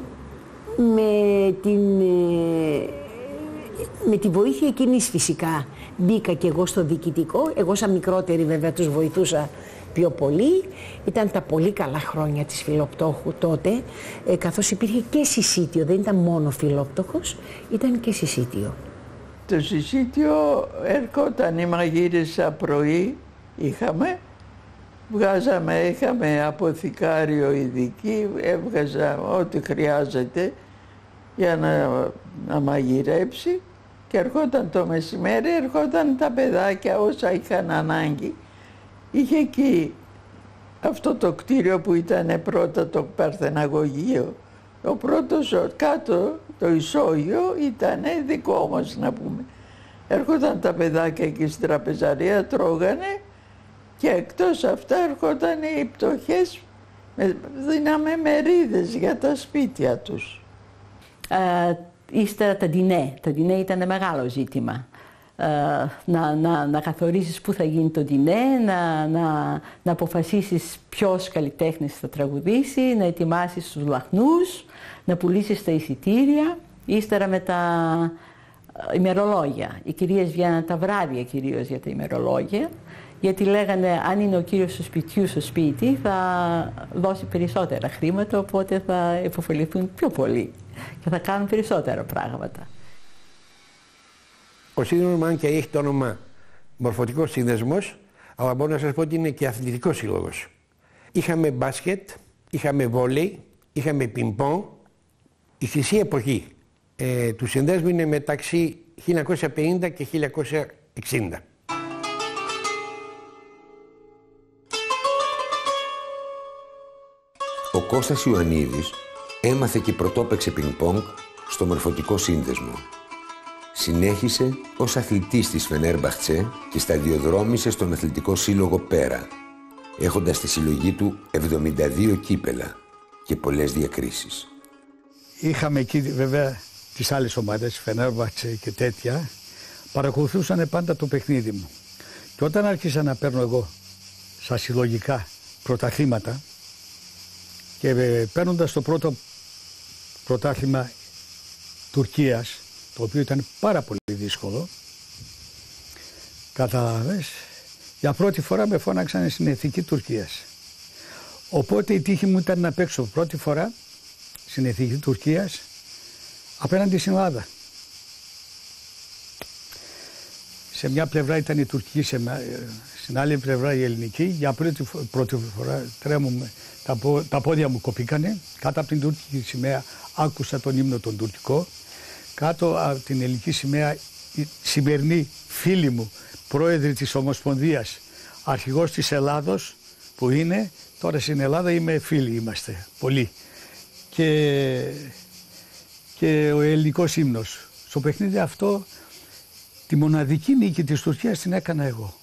με τη βοήθεια εκείνης φυσικά μπήκα και εγώ στο διοικητικό. Εγώ σαν μικρότερη βέβαια τους βοηθούσα πιο πολύ. Ήταν τα πολύ καλά χρόνια της Φιλοπτώχου τότε, καθώς υπήρχε και συσίτιο, δεν ήταν μόνο Φιλόπτωχος, ήταν και συσίτιο. Το συσίτιο έρχονταν η μαγείρισα πρωί, είχαμε αποθηκάριο ειδική, έβγαζα ό,τι χρειάζεται για να μαγειρέψει, και ερχόταν το μεσημέρι, ερχόταν τα παιδάκια όσα είχαν ανάγκη. Είχε εκεί αυτό το κτίριο που ήταν πρώτα το Παρθεναγωγείο. Ο πρώτος κάτω, το ισόγειο, ήταν δικό μας να πούμε. Έρχονταν τα παιδάκια εκεί στην τραπεζαρία, τρώγανε, και εκτός αυτά έρχονταν οι πτωχές, δίναμε μερίδες για τα σπίτια τους. Ύστερα τα ντινέ. Τα ντινέ ήταν μεγάλο ζήτημα. Να καθορίσεις πού θα γίνει το ντινέ, να αποφασίσεις ποιος καλλιτέχνης θα τραγουδήσει, να ετοιμάσεις τους λαχνούς, να πουλήσεις τα εισιτήρια. Ύστερα με τα ημερολόγια. Οι κυρίες βγαίναν τα βράδια κυρίως για τα ημερολόγια, γιατί λέγανε αν είναι ο κύριος του σπιτιού στο σπίτι θα δώσει περισσότερα χρήματα, οπότε θα υποφεληθούν πιο πολύ και θα κάνουν περισσότερα πράγματα. Ο σύνδεσμος, αν και έχει το όνομα Μορφωτικός Σύνδεσμος, αλλά μπορώ να σας πω ότι είναι και αθλητικός σύλλογος. Είχαμε μπάσκετ, είχαμε βόλεϊ, είχαμε πινκ-πονγκ. Η χρυσή εποχή του συνδέσμου είναι μεταξύ 1950 και 1960. Ο Κώστας Ιωαννίδης έμαθε και πρωτόπαιξε πινκ-πονγκ στο Μορφωτικό Σύνδεσμο. Συνέχισε ως αθλητής της Φενέρμπαχτσε και σταδιοδρόμησε στον Αθλητικό Σύλλογο Πέρα, έχοντας στη συλλογή του 72 κύπελα και πολλές διακρίσεις. Είχαμε εκεί βέβαια τις άλλες ομάδες, Φενέρμπαχτσε και τέτοια, παρακολουθούσαν πάντα το παιχνίδι μου. Και όταν άρχισα να παίρνω εγώ στα συλλογικά πρωταθλήματα και παίρνοντας το πρώτο πρωτάθλημα Τουρκίας, το οποίο ήταν πάρα πολύ δύσκολο, κατάλαβες, για πρώτη φορά με φώναξαν στην Εθνική Τουρκίας. Οπότε η τύχη μου ήταν να παίξω πρώτη φορά στην Εθνική Τουρκίας απέναντι στην Ελλάδα. Σε μια πλευρά ήταν η τουρκική, στην άλλη πλευρά η ελληνική. Για πρώτη φορά τρέμουμε, τα πόδια μου κοπήκανε. Κάτω από την τουρκική σημαία άκουσα τον ύμνο τον τουρκικό. Κάτω από την ελληνική σημαία η σημερινή φίλη μου, πρόεδρη της Ομοσπονδίας, αρχηγός της Ελλάδος που είναι, τώρα στην Ελλάδα φίλοι είμαστε, πολλοί. Και ο ελληνικός ύμνος. Στο παιχνίδι αυτό τη μοναδική νίκη της Τουρκίας την έκανα εγώ.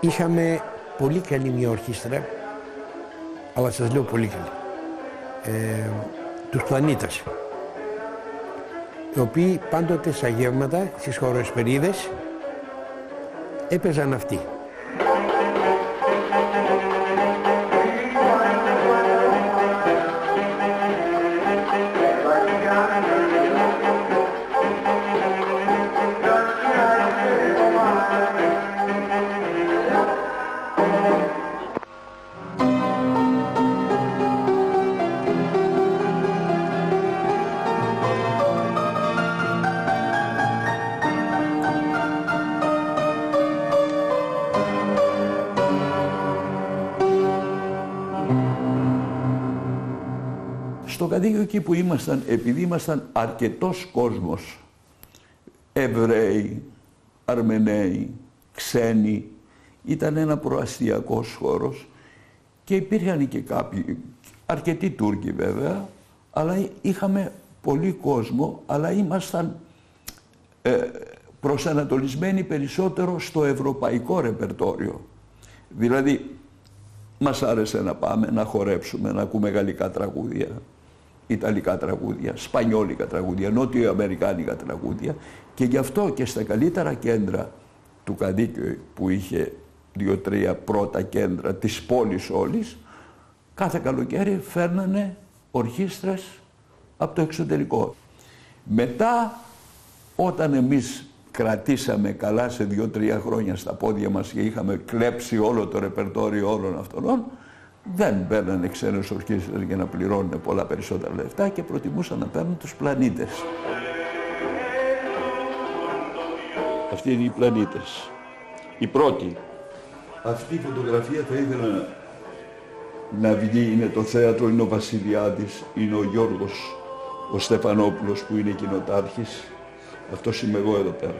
Είχαμε πολύ καλή μια ορχήστρα, αλλά σας λέω πολύ καλή. Τους Πλανήτες, οι οποίοι πάντοτε στα γεύματα, στις χοροσπερίδες, έπαιζαν αυτοί. Στο καδίκιο εκεί που ήμασταν, επειδή ήμασταν αρκετός κόσμος, Εβραίοι, Αρμεναίοι, ξένοι, ήταν ένα προαστιακός χώρος και υπήρχαν και κάποιοι, αρκετοί Τούρκοι βέβαια, αλλά είχαμε πολύ κόσμο, αλλά ήμασταν προσανατολισμένοι περισσότερο στο ευρωπαϊκό ρεπερτόριο. Δηλαδή, μας άρεσε να πάμε, να χορέψουμε, να ακούμε γαλλικά τραγούδια, ιταλικά τραγούδια, σπανιόλικα τραγούδια, νότιο-αμερικάνικα τραγούδια και γι' αυτό και στα καλύτερα κέντρα του καδίκιου που είχε 2-3 πρώτα κέντρα της πόλης όλης, κάθε καλοκαίρι φέρνανε ορχήστρες από το εξωτερικό. Μετά, όταν εμείς κρατήσαμε καλά σε 2-3 χρόνια στα πόδια μας και είχαμε κλέψει όλο το ρεπερτόριο όλων αυτών, δεν παίρνανε ξένες ορχήστρες για να πληρώνουν πολλά περισσότερα λεφτά και προτιμούσαν να παίρνουν τους Πλανήτες. Αυτοί είναι οι Πλανήτες. Η πρώτη. Αυτή η φωτογραφία θα ήθελα να βγει, είναι το θέατρο, είναι ο Βασιλιάδης, είναι ο Γιώργος, ο Στεφανόπουλος που είναι κοινοτάρχης. Αυτός είμαι εγώ εδώ πέρα.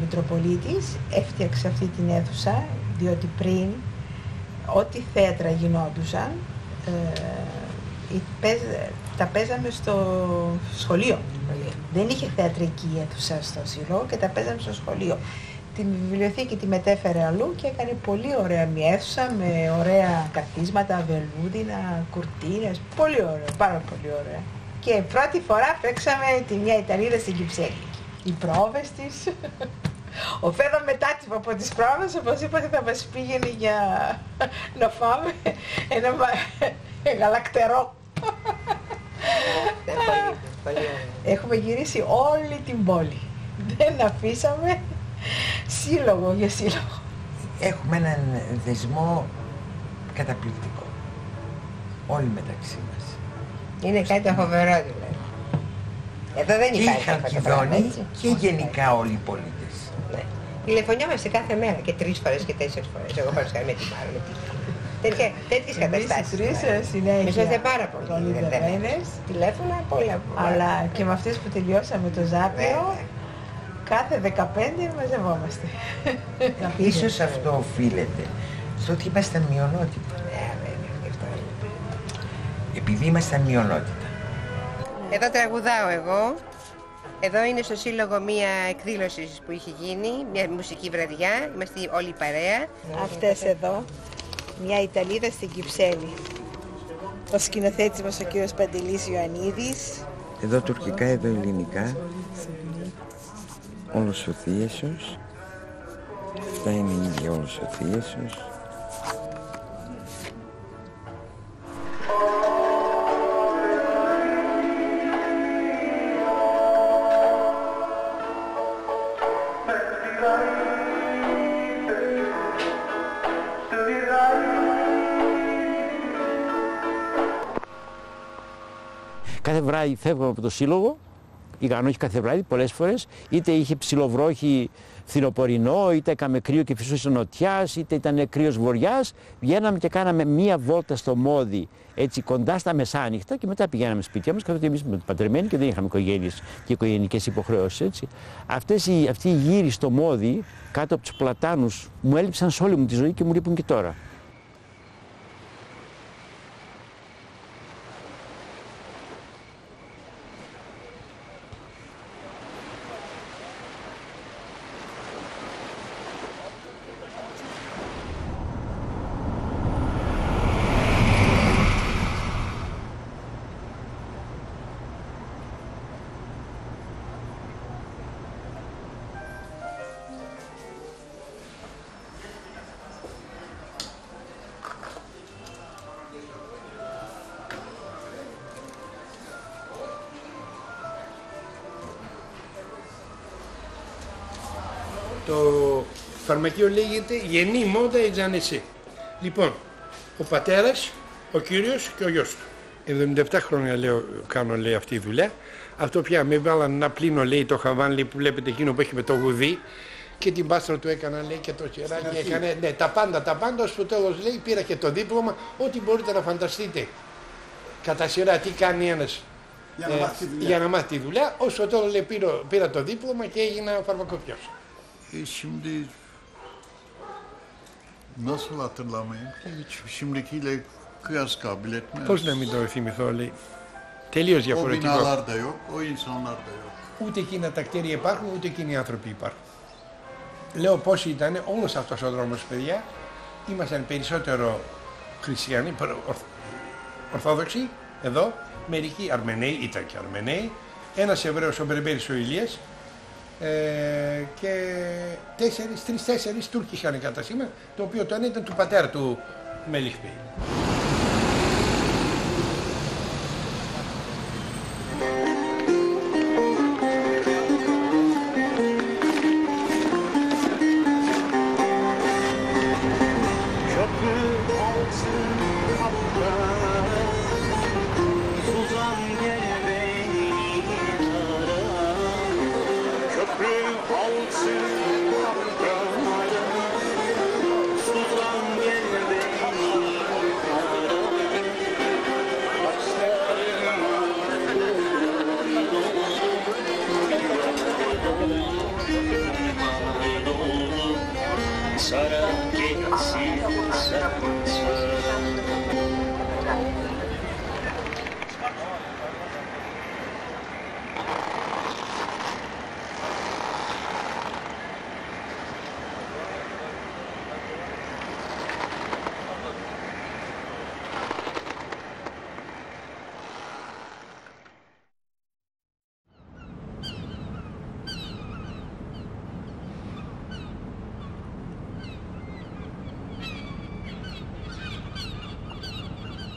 Μητροπολίτης έφτιαξε αυτή την αίθουσα, διότι πριν ό,τι θέατρα γινόντουσαν τα παίζαμε στο σχολείο. Δεν είχε θεατρική αίθουσα στο Σύλλογο και τα παίζαμε στο σχολείο. Την βιβλιοθήκη τη μετέφερε αλλού και έκανε πολύ ωραία μια αίθουσα με ωραία καθίσματα, βελούδινα, κουρτίνες, πολύ ωραία, πάρα πολύ ωραία. Και πρώτη φορά παίξαμε τη μια Ιταλίδα στην Κυψέλη. Οι πρόβες της. Ο Φέδο μετά από τις πρόβες, όπως είπατε, θα μας πήγαινε για να φάμε ένα γαλακτερό. Έχουμε γυρίσει όλη την πόλη. Δεν αφήσαμε σύλλογο για σύλλογο. Έχουμε έναν δεσμό καταπληκτικό. όλοι μεταξύ μας. Είναι κάτι φοβερό δηλαδή. Εδώ δεν υπάρχει. Και οι Χαλκιδόνοι και γενικά όλοι οι πολίτες. Ναι. Τηλεφωνιόμαστε κάθε μέρα και 3 φορές και 4 φορές. Εγώ παρουσιάζω με τη Μάρα, με τη τέτοιες καταστάσεις. Εμείς οι τρεις συνέχεια. Είμαστε πάρα πολύ δεδεμένες. Τηλέφωνα πολλά. Αλλά και με αυτές που τελειώσαμε το Ζάπιο, κάθε 15 μαζευόμαστε. Ίσως αυτό οφείλεται στο ότι ήμασταν μειονότητα. Επειδή ήμασταν μειονότητα. Εδώ τραγουδάω εγώ. Εδώ είναι στο Σύλλογο μία εκδήλωση που είχε γίνει, μια μουσική βραδιά. Είμαστε όλοι παρέα. Αυτές εδώ, μια Ιταλίδα στην Κυψέλη. Ο σκηνοθέτης μας ο κύριος Παντελής Ιωαννίδης. Εδώ τουρκικά, εδώ ελληνικά. Όλος ο Θίεσος. Αυτά είναι ήδη όλος ο Θίεσος. Κάθε βράδυ φεύγαμε από το σύλλογο, αν όχι κάθε βράδυ, πολλές φορές, είτε είχε ψιλοβρόχη φθινοπορεινό, είτε έκαμε κρύο και φυσούσε νοτιάς, είτε ήταν κρύος βορειάς. Βγαίναμε και κάναμε μία βόλτα στο Μόδι, έτσι κοντά στα μεσάνυχτα, και μετά πηγαίναμε σπίτια μας, καθότι εμείς ήμασταν παντρεμένοι και δεν είχαμε οικογένειες και οικογενειακές υποχρεώσεις. Έτσι. Αυτοί οι γύροι στο Μόδι, κάτω από τους πλατάνους, μου έλειψαν σε όλη μου τη ζωή και μου λείπουν και τώρα. Το φαρμακείο λέγεται Γενή Μόδα Ετζανεσί. Λοιπόν, ο πατέρας, ο κύριος και ο γιος του. 77 χρόνια κάνω αυτή τη δουλειά. Αυτό πια με βάλαν να πλύνω, λέει, το χαβάν που βλέπετε, εκείνο που έχει με το γουδί, και την πάστρα του έκανα, λέει, και το χεράκι έκανε, ναι, τα πάντα, ως που τέλος, λέει, πήρα και το δίπλωμα, ό,τι μπορείτε να φανταστείτε. Κατά σειρά τι κάνει ένας για να μάθει τη δουλειά, ως το τέλος, λέει, πήρα το δίπλωμα και έγινα φαρμακοποιός. Şimdi nasıl hatırlamayayım ki hiç şimdikiyle kıyas kabiliyet mi? Πώς να μην το θυμηθώ, λέει. Τελείως διαφορετικό. O binalar da yok, o insanlar da yok. Ούτε εκείνα τα κτίρια υπάρχουν, ούτε εκείνοι οι άνθρωποι υπάρχουν. Λέω πώς ήταν όλος αυτός ο δρόμος, παιδιά. Ήμασταν περισσότερο χριστιανοί, ορθόδοξοι, εδώ. Μερικοί Αρμεναίοι, ήταν και Αρμεναίοι. Ένας Εβραίος, ο Μπερμπέρης ο Ηλίας. Και 3-4 Τούρκοι είχαν κατασύμμα, το οποίο το ένα ήταν του πατέρα του Μέλιχ Μπέι.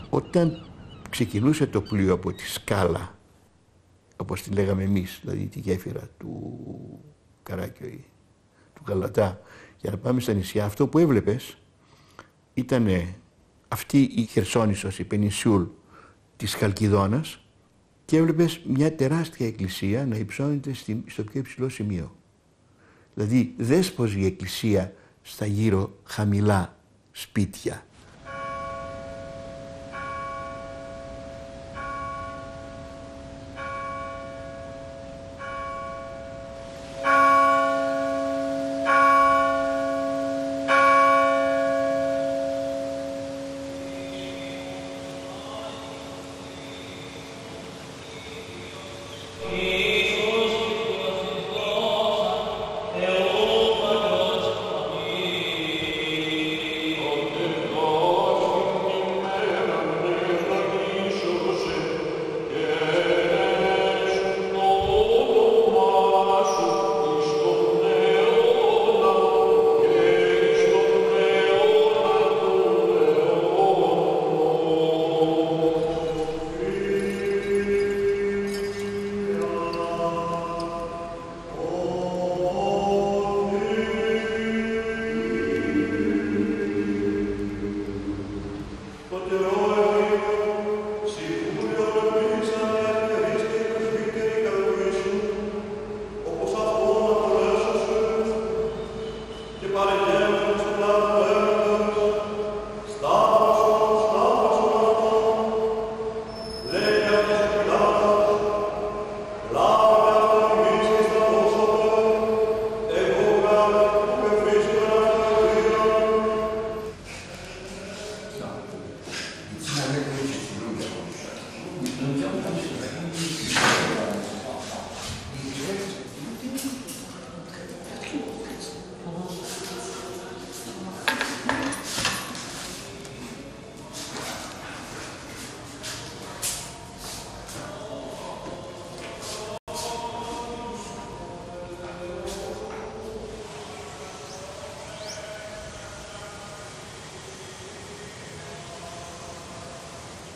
Όταν ξεκινούσε το πλοίο από τη Σκάλα, όπως τη λέγαμε εμείς, δηλαδή τη γέφυρα του Καράκιο ή του Γαλατά, για να πάμε στα νησιά, αυτό που έβλεπες ήταν αυτή η Χερσόνησος, η Πενινσούλ της Χαλκιδόνας και έβλεπες μια τεράστια εκκλησία να υψώνεται στο πιο υψηλό σημείο. Δηλαδή δες πως η εκκλησία στα γύρω χαμηλά σπίτια.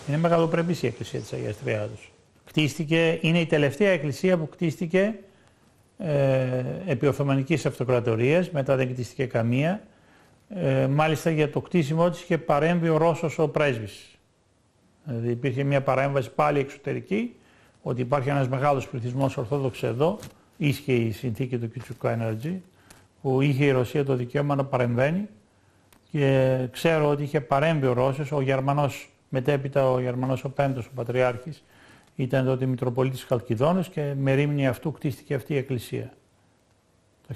Είναι μεγαλοπρεπής η εκκλησία της Αγίας Τριάδος. Κτίστηκε, είναι η τελευταία εκκλησία που κτίστηκε επί Οθωμανικής Αυτοκρατορίας, μετά δεν κτίστηκε καμία. Μάλιστα για το κτίσιμό της είχε παρέμβει ο Ρώσος ο πρέσβης. Δηλαδή υπήρχε μια παρέμβαση πάλι εξωτερική, ότι υπάρχει ένας μεγάλος πληθυσμός Ορθόδοξος εδώ, ίσχυε η συνθήκη του Κιτσουκάναρτζη, που είχε η Ρωσία το δικαίωμα να παρεμβαίνει και ξέρω ότι είχε παρέμβει ο Ρώσος, ο Γερμανός, μετέπειτα ο Γερμανός ο Πέμπτος, ο Πατριάρχης, ήταν τότε Μητροπολίτης Χαλκιδόνος και με ρήμνη αυτού κτίστηκε αυτή η εκκλησία. Το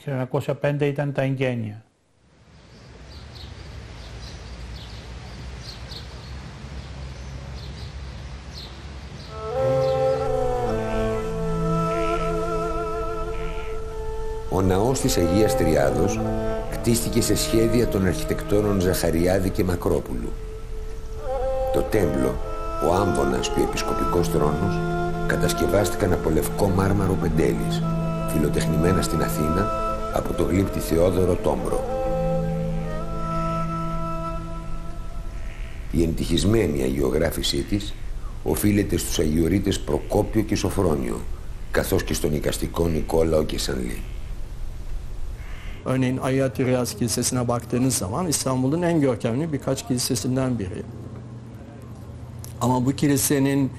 1905 ήταν τα εγγένεια. Ο ναός της Αγίας Τριάδος κτίστηκε σε σχέδια των αρχιτεκτόνων Ζαχαριάδη και Μακρόπουλου. Το τέμπλο, ο άμβονας και ο επισκοπικός θρόνος κατασκευάστηκαν από λευκό μάρμαρο Πεντέλης, φιλοτεχνημένα στην Αθήνα από το γλύπτη Θεόδωρο Τόμπρο. Η εντυχισμένη αγιογράφησή της οφείλεται στους αγιορείτες Προκόπιο και Σοφρόνιο, καθώς και στον οικαστικό Νικόλαο και Σανλή. Örneğin Ayya Tiryas Kilisesi'ne baktığınız zaman İstanbul'un en görkemli birkaç kilisesinden biri. Ama bu kilisenin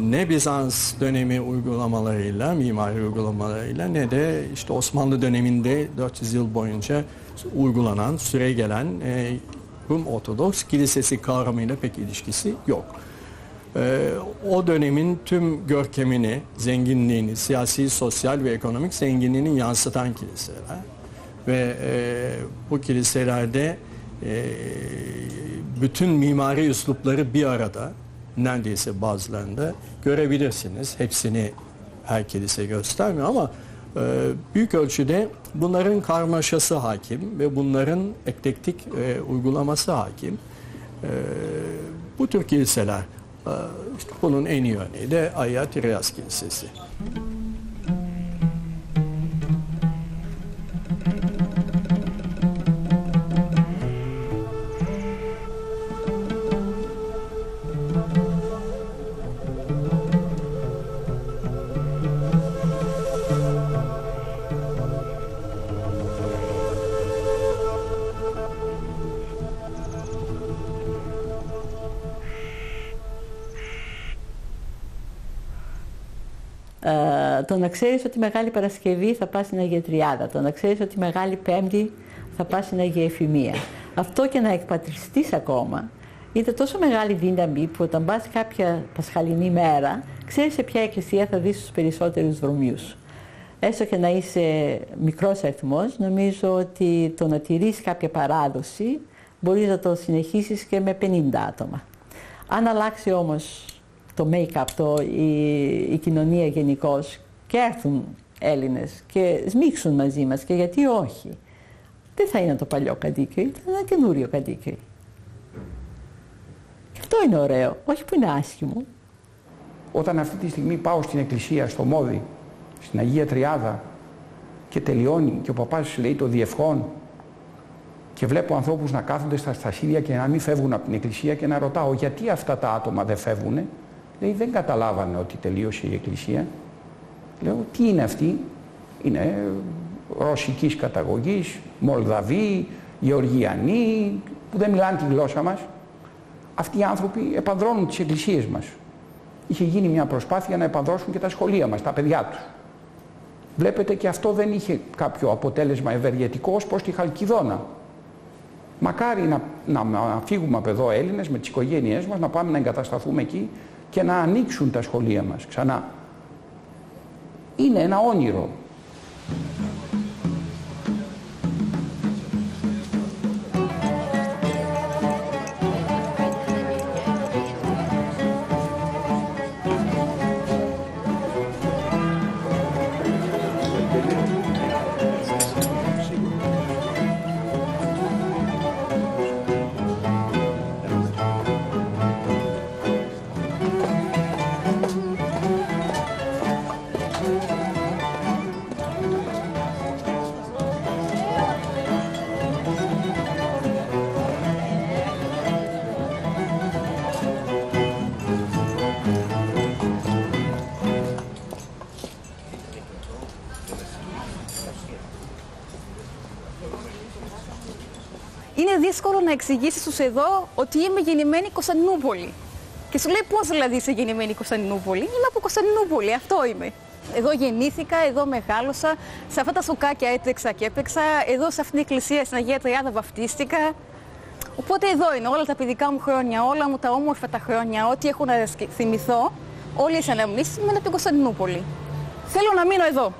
ne Bizans dönemi uygulamalarıyla, mimari uygulamalarıyla ne de işte Osmanlı döneminde 400 yıl boyunca uygulanan, süregelen Rum Ortodoks Kilisesi kavramıyla pek ilişkisi yok. O dönemin tüm görkemini, zenginliğini, siyasi, sosyal ve ekonomik zenginliğini yansıtan kiliseler. Ve bu kiliselerde bütün mimari üslupları bir arada, neredeyse bazılarında görebilirsiniz. Hepsini her kilise göstermiyor ama büyük ölçüde bunların karmaşası hakim ve bunların eklektik uygulaması hakim. Bu tür kiliseler, işte bunun en iyi örneği de Ayya Tiryas Kilisesi. Το να ξέρεις ότι Μεγάλη Παρασκευή θα πας στην Αγία Τριάδα, το να ξέρεις ότι Μεγάλη Πέμπτη θα πας στην Αγία Εφημία. Αυτό και να εκπατριστείς ακόμα, είναι τόσο μεγάλη δύναμη που όταν πας κάποια πασχαλινή μέρα, ξέρεις σε ποια εκκλησία θα δεις τους περισσότερους δρομιούς. Έστω και να είσαι μικρός αριθμός, νομίζω ότι το να τηρείς κάποια παράδοση μπορείς να το συνεχίσεις και με 50 άτομα. Αν αλλάξει όμως το make-up, η κοινωνία γενικώς, και έρθουν Έλληνες και σμίξουν μαζί μας, και γιατί όχι, δεν θα είναι το παλιό καντίκι, είναι ένα καινούριο καντίκι. Και αυτό είναι ωραίο, όχι που είναι άσχημο. Όταν αυτή τη στιγμή πάω στην εκκλησία, στο Μόδι, στην Αγία Τριάδα, και τελειώνει και ο παπάς λέει το διευχόν, και βλέπω ανθρώπους να κάθονται στα στασίδια και να μην φεύγουν από την εκκλησία, και να ρωτάω γιατί αυτά τα άτομα δεν φεύγουνε, λέει δεν καταλάβανε ότι τελείωσε η εκκλησία. Λέω τι είναι αυτοί, είναι ρωσικής καταγωγής, Μολδαβοί, Γεωργιανοί, που δεν μιλάνε τη γλώσσα μας. Αυτοί οι άνθρωποι επανδρώνουν τις εκκλησίες μας. Είχε γίνει μια προσπάθεια να επανδρώσουν και τα σχολεία μας, τα παιδιά τους. Βλέπετε, και αυτό δεν είχε κάποιο αποτέλεσμα ευεργετικό ως προς τη Χαλκιδόνα. Μακάρι να φύγουμε από εδώ Έλληνες με τις οικογένειές μας, να πάμε να εγκατασταθούμε εκεί και να ανοίξουν τα σχολεία μας ξανά. Είναι ένα όνειρο. Είναι δύσκολο να εξηγήσεις τους εδώ ότι είμαι γεννημένη Κωνσταντινούπολη. Και σου λέει πώς δηλαδή είσαι γεννημένη Κωνσταντινούπολη. Είμαι από Κωνσταντινούπολη, αυτό είμαι. Εδώ γεννήθηκα, εδώ μεγάλωσα, σε αυτά τα σοκάκια έτρεξα και έπαιξα, εδώ σε αυτήν την εκκλησία στην Αγία Τριάδα βαφτίστηκα. Οπότε εδώ είναι όλα τα παιδικά μου χρόνια, όλα μου τα όμορφα τα χρόνια, ό,τι έχω να θυμηθώ, όλες οι αναμνήσεις μου είναι από την Κωνσταντινούπολη. Θέλω να μείνω εδώ.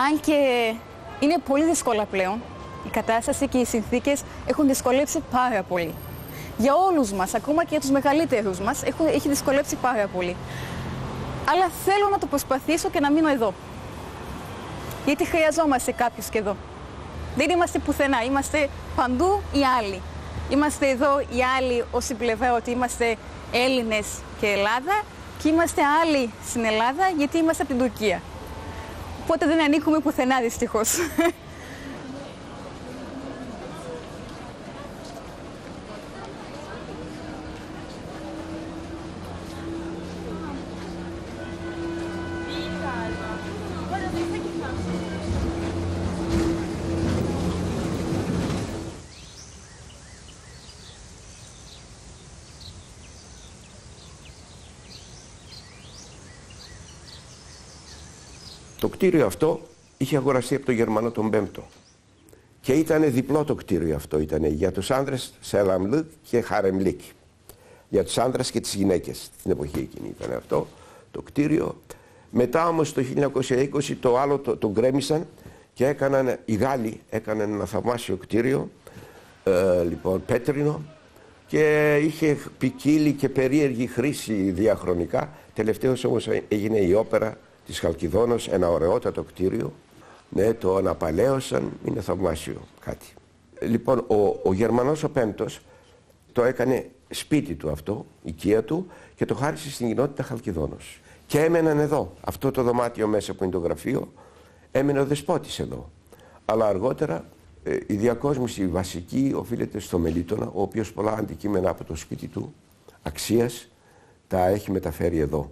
Αν και είναι πολύ δύσκολα πλέον. Η κατάσταση και οι συνθήκες έχουν δυσκολέψει πάρα πολύ. Για όλους μας, ακόμα και για τους μεγαλύτερους μας, έχει δυσκολέψει πάρα πολύ. Αλλά θέλω να το προσπαθήσω και να μείνω εδώ. Γιατί χρειαζόμαστε κάποιους και εδώ. Δεν είμαστε πουθενά, είμαστε παντού οι άλλοι. Είμαστε εδώ οι άλλοι ως την πλευρά ότι είμαστε Έλληνες και Ελλάδα, και είμαστε άλλοι στην Ελλάδα γιατί είμαστε από την Τουρκία. Οπότε δεν ανήκουμε πουθενά δυστυχώς. Το κτίριο αυτό είχε αγοραστεί από τον Γερμανό τον Πέμπτο. Και ήταν διπλό το κτίριο αυτό. Ήταν για τους άνδρες Σέλαμλικ και Χαρεμλίκ. Για τους άνδρες και τις γυναίκες. Την εποχή εκείνη ήταν αυτό το κτίριο. Μετά όμως το 1920 το άλλο το γκρέμισαν και έκαναν, οι Γάλλοι έκαναν ένα θαυμάσιο κτίριο, λοιπόν πέτρινο, και είχε ποικίλη και περίεργη χρήση διαχρονικά. Τελευταίως όμως έγινε η όπερα της Χαλκιδόνος, ένα ωραιότατο κτίριο. Ναι, το αναπαλαίωσαν, είναι θαυμάσιο κάτι. Λοιπόν, ο Γερμανός ο Πέμπτος το έκανε σπίτι του αυτό, οικία του, και το χάρισε στην κοινότητα Χαλκιδόνος. Και έμεναν εδώ, αυτό το δωμάτιο μέσα που είναι το γραφείο, έμενε ο Δεσπότης εδώ. Αλλά αργότερα η διακόσμηση βασική οφείλεται στο Μελίτωνα, ο οποίος πολλά αντικείμενα από το σπίτι του αξίας τα έχει μεταφέρει εδώ.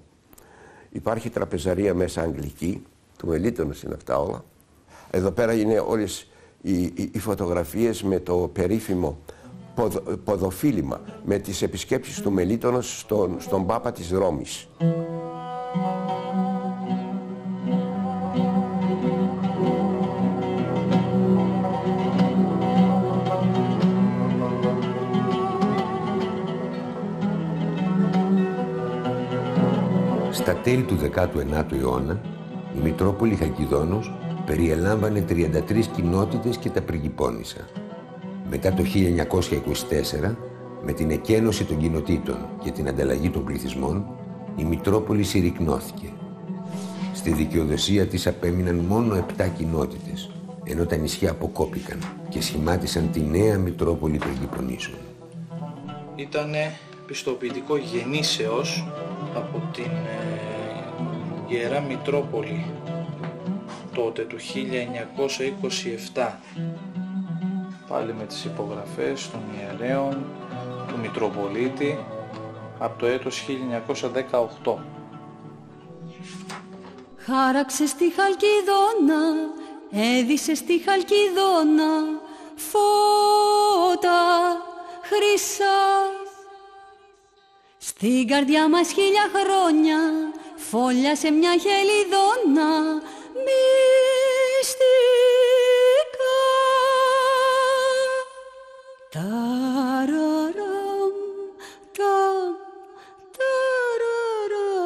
Υπάρχει τραπεζαρία μέσα αγγλική, του Μελίτωνος είναι αυτά όλα. Εδώ πέρα είναι όλες οι φωτογραφίες με το περίφημο ποδοφίλημα, με τις επισκέψεις του Μελίτωνος στον Πάπα της Ρώμης. Στα τέλη του 19ου αιώνα, η Μητρόπολη Χαλκιδόνος περιελάμβανε 33 κοινότητες και τα πριγκιπώνησα. Μετά το 1924, με την εκένωση των κοινοτήτων και την ανταλλαγή των πληθυσμών, η Μητρόπολη συρρικνώθηκε. Στη δικαιοδοσία της απέμειναν μόνο 7 κοινότητες, ενώ τα νησιά αποκόπηκαν και σχημάτισαν τη νέα Μητρόπολη Πριγκιπονήσων. Ήτανε πιστοποιητικό γεννήσεως από την Ιερά Μητρόπολη τότε του 1927, πάλι με τις υπογραφές των ιερέων του Μητροπολίτη από το έτος 1918. Χάραξε στη Χαλκιδόνα, έδισε στη Χαλκιδόνα φώτα χρυσά. Στην καρδιά μας 1000 χρόνια φόλιασε μια χελιδόνα μυστικά. Ταραραμ, ταμ, ταραραραμ,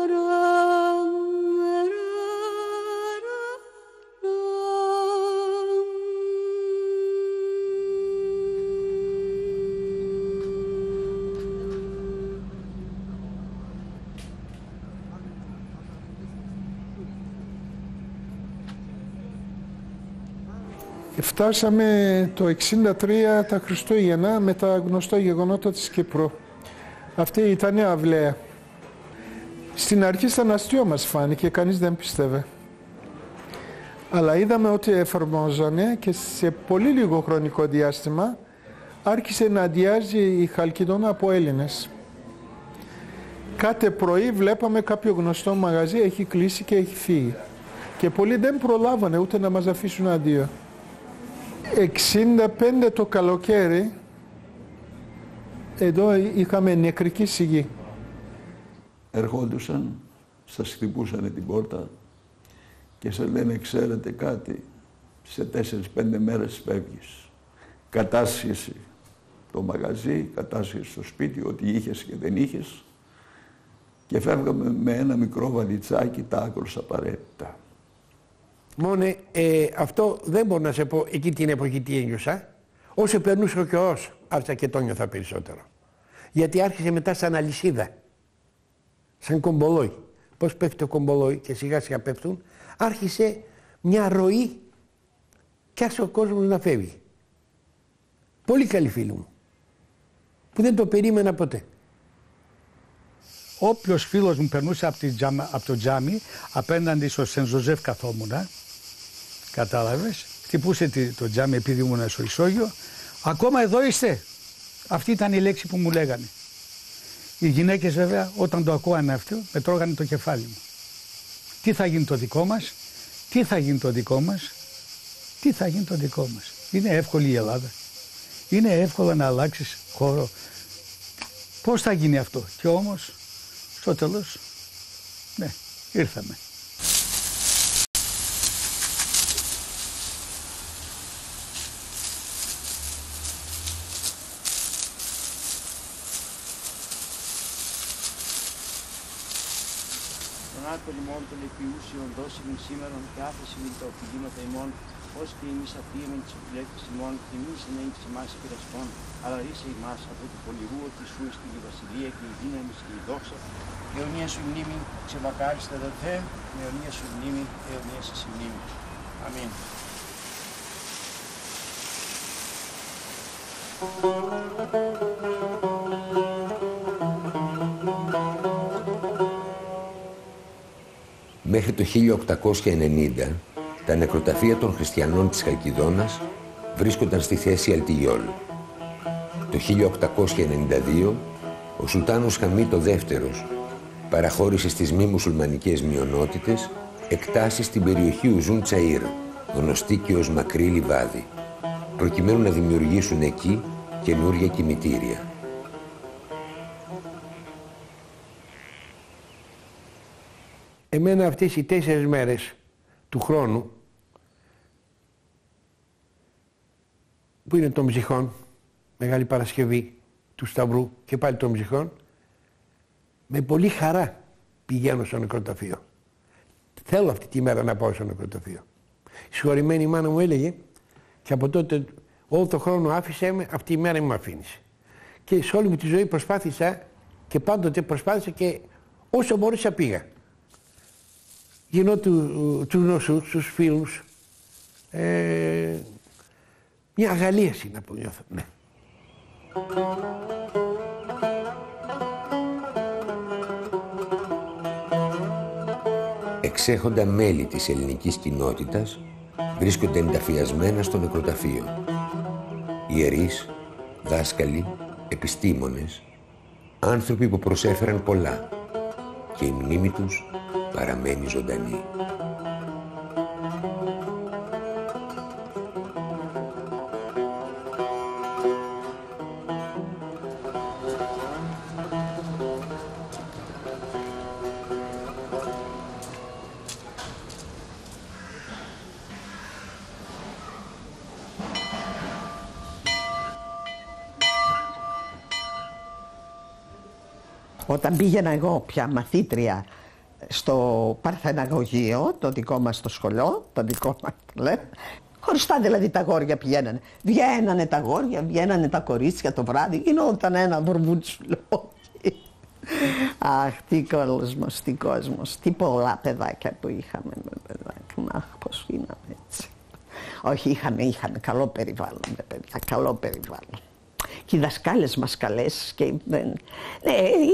Φτάσαμε το 1963 τα Χριστούγεννα με τα γνωστά γεγονότα της Κύπρου. Αυτή ήταν αυλαία. Στην αρχή σαν αστείο μας φάνηκε, κανείς δεν πίστευε. Αλλά είδαμε ότι εφαρμόζανε και σε πολύ λίγο χρονικό διάστημα άρχισε να αδειάζει η Χαλκιδόνα από Έλληνες. Κάθε πρωί βλέπαμε κάποιο γνωστό μαγαζί έχει κλείσει και έχει φύγει. Και πολλοί δεν προλάβανε ούτε να μας αφήσουν αντίο. 65 το καλοκαίρι, εδώ είχαμε νεκρική σιγή. Ερχόντουσαν, σας χτυπούσαν την πόρτα και σας λένε, ξέρετε κάτι, σε 4-5 μέρες φεύγεις. Κατάσχεση το μαγαζί, κατάσχεση στο σπίτι, ό,τι είχες και δεν είχες, και φεύγαμε με ένα μικρό βαλιτσάκι, τα άκρως απαραίτητα. Μόνο αυτό δεν μπορώ να σε πω εκεί την εποχή τι ένιωσα. Όσο περνούσε ο καιρός, άρχισα και το νιώθα περισσότερο. Γιατί άρχισε μετά σαν αλυσίδα. Σαν κομπολόι. Πώς πέφτει το κομπολόι και σιγά σιγά πέφτουν, άρχισε μια ροή και άρχισε ο κόσμος να φεύγει. Πολύ καλή φίλη μου, που δεν το περίμενα ποτέ. Όποιος φίλος μου περνούσε από το τζάμι, απέναντι στο Σεν Ζωζεφ καθόμουνα, κατάλαβες, χτυπούσε το τζάμι επειδή ήμουν στο ισόγειο, ακόμα εδώ είστε. Αυτή ήταν η λέξη που μου λέγανε. Οι γυναίκες βέβαια όταν το ακούανε αυτό, με τρώγανε το κεφάλι μου. Τι θα γίνει το δικό μας, τι θα γίνει το δικό μας, τι θα γίνει το δικό μας. Είναι εύκολη η Ελλάδα. Είναι εύκολο να αλλάξεις χώρο. Πώς θα γίνει αυτό. Και όμως, στο τέλος, ναι, ήρθαμε. Τον ημών των επιούσιων δώσιμην σήμερον και άφησιμην τα οφειλήματα ημών, ως και εμείς αφήμεν τις οφειλέτες ημών, και εμείς ενέγγισε εμάς πειραστών, αλλά ρίσε εμάς από του πολυγού ότι σου εστί η βασιλεία και η δύναμη και η δόξα, και αιωνία σου μνήμη, ξεβακάριστα αδελφέ, με αιωνία σου μνήμη, αιωνία σας η μνήμη. Αμήν. Μέχρι το 1890, τα νεκροταφεία των χριστιανών της Χαλκιδόνας βρίσκονταν στη θέση Αλτιγιόλ. Το 1892, ο Σουλτάνος Χαμίτ ο Δεύτερος παραχώρησε στις μη μουσουλμανικές μειονότητες εκτάσεις στην περιοχή Ουζούν Τσαΐρ, γνωστή και ως Μακρύ Λιβάδι, προκειμένου να δημιουργήσουν εκεί καινούργια κημητήρια. Εμένα αυτές οι 4 μέρες του χρόνου, που είναι των ψυχών, Μεγάλη Παρασκευή του Σταυρού και πάλι των ψυχών, με πολύ χαρά πηγαίνω στο νεκροταφείο. Θέλω αυτή τη μέρα να πάω στο νεκροταφείο. Η συγχωρημένη μάνα μου έλεγε και από τότε όλο τον χρόνο άφησέ με, αυτή η μέρα μου αφήνεις. Και σε όλη μου τη ζωή προσπάθησα και πάντοτε προσπάθησα και όσο μπορούσα πήγα. Γινώ τους γνωστούς, τους φίλους. Μια αγαλίαση να πω νιώθω, ναι. Εξέχοντα μέλη της ελληνικής κοινότητας βρίσκονται ενταφιασμένα στο νεκροταφείο. Ιερείς, δάσκαλοι, επιστήμονες, άνθρωποι που προσέφεραν πολλά και η μνήμη τους παραμένει ζωντανή. Όταν πήγαινα εγώ πια μαθήτρια στο Παρθεναγωγείο, το δικό μας το σχολείο, το δικό μας λέμε, χωριστά δηλαδή τα αγόρια πηγαίνανε. Βγαίνανε τα αγόρια, βγαίνανε τα κορίτσια το βράδυ, γινόταν ένα βουρβούτσουλο. Αχ, τι κόσμος, τι κόσμος, τι πολλά παιδάκια που είχαμε με παιδάκια, αχ, πώς γίναμε έτσι. Όχι, είχαμε καλό περιβάλλον, παιδιά, καλό περιβάλλον. Και οι δασκάλες μας καλές και ναι,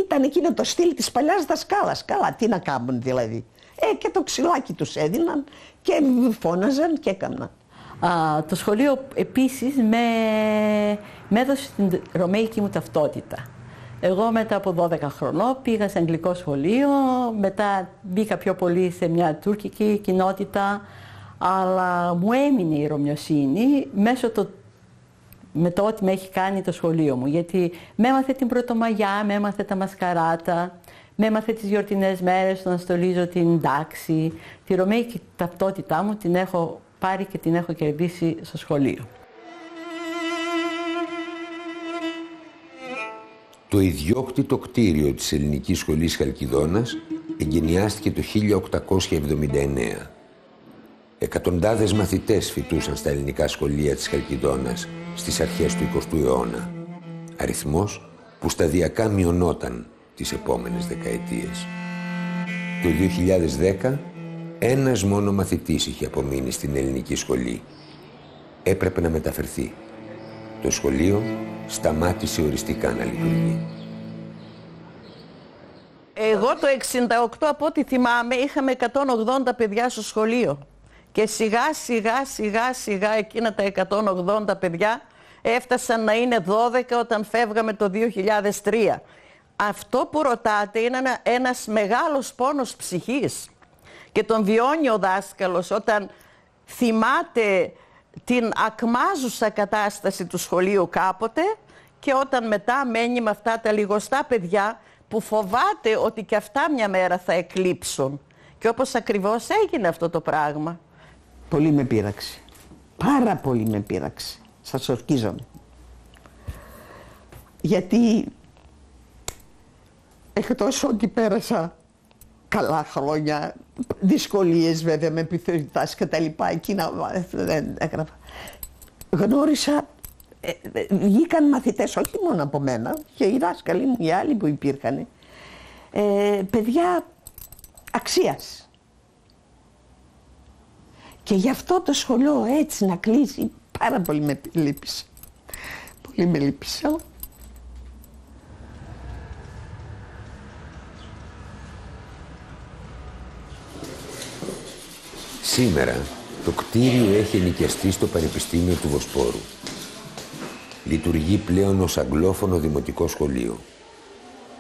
ήταν εκείνο το στυλ της παλιάς δασκάλας. Καλά, τι να κάνουν δηλαδή. Και το ξυλάκι τους έδιναν και φώναζαν και έκαναν. Το σχολείο επίσης με έδωσε την ρωμαϊκή μου ταυτότητα. Εγώ μετά από 12 χρονών πήγα σε αγγλικό σχολείο, μετά μπήκα πιο πολύ σε μια τουρκική κοινότητα, αλλά μου έμεινε η ρωμιοσύνη μέσω με το ότι με έχει κάνει το σχολείο μου, γιατί με έμαθε την Πρωτομαγιά, με έμαθε τα μασκαράτα, με έμαθε τις γιορτινές μέρες, να στολίζω την τάξη. Τη ρωμαϊκή ταυτότητά μου την έχω πάρει και την έχω κερδίσει στο σχολείο. Το ιδιόκτητο κτίριο της Ελληνικής Σχολής Χαλκιδόνας εγκαινιάστηκε το 1879. Εκατοντάδες μαθητές φοιτούσαν στα ελληνικά σχολεία της Χαλκιδόνας στις αρχές του 20ου αιώνα. Αριθμός που σταδιακά μειωνόταν τις επόμενες δεκαετίες. Το 2010 ένας μόνο μαθητής είχε απομείνει στην ελληνική σχολή. Έπρεπε να μεταφερθεί. Το σχολείο σταμάτησε οριστικά να λειτουργεί. Εγώ το 68 από ό,τι θυμάμαι είχαμε 180 παιδιά στο σχολείο. Και σιγά εκείνα τα 180 παιδιά έφτασαν να είναι 12 όταν φεύγαμε το 2003. Αυτό που ρωτάτε είναι ένας μεγάλος πόνος ψυχής. Και τον βιώνει ο δάσκαλος όταν θυμάται την ακμάζουσα κατάσταση του σχολείου κάποτε και όταν μετά μένει με αυτά τα λιγοστά παιδιά που φοβάται ότι και αυτά μια μέρα θα εκλείψουν. Και όπως ακριβώς έγινε αυτό το πράγμα. Πολύ με πείραξε. Πάρα πολύ με πείραξε. Σας ορκίζομαι. Γιατί εκτός ότι πέρασα καλά χρόνια, δυσκολίες βέβαια με επιθεωρητάς και τα λοιπά, εκείνα δεν έγραφα. Γνώρισα, βγήκαν μαθητές, όχι μόνο από μένα, και οι δάσκαλοι μου, οι άλλοι που υπήρχαν, παιδιά αξίας. Και γι' αυτό το σχολείο έτσι να κλείσει, πάρα πολύ με λύπησε. Πολύ με λύπησε. Σήμερα το κτίριο έχει ενοικιαστεί στο Πανεπιστήμιο του Βοσπόρου. Λειτουργεί πλέον ως αγγλόφωνο δημοτικό σχολείο.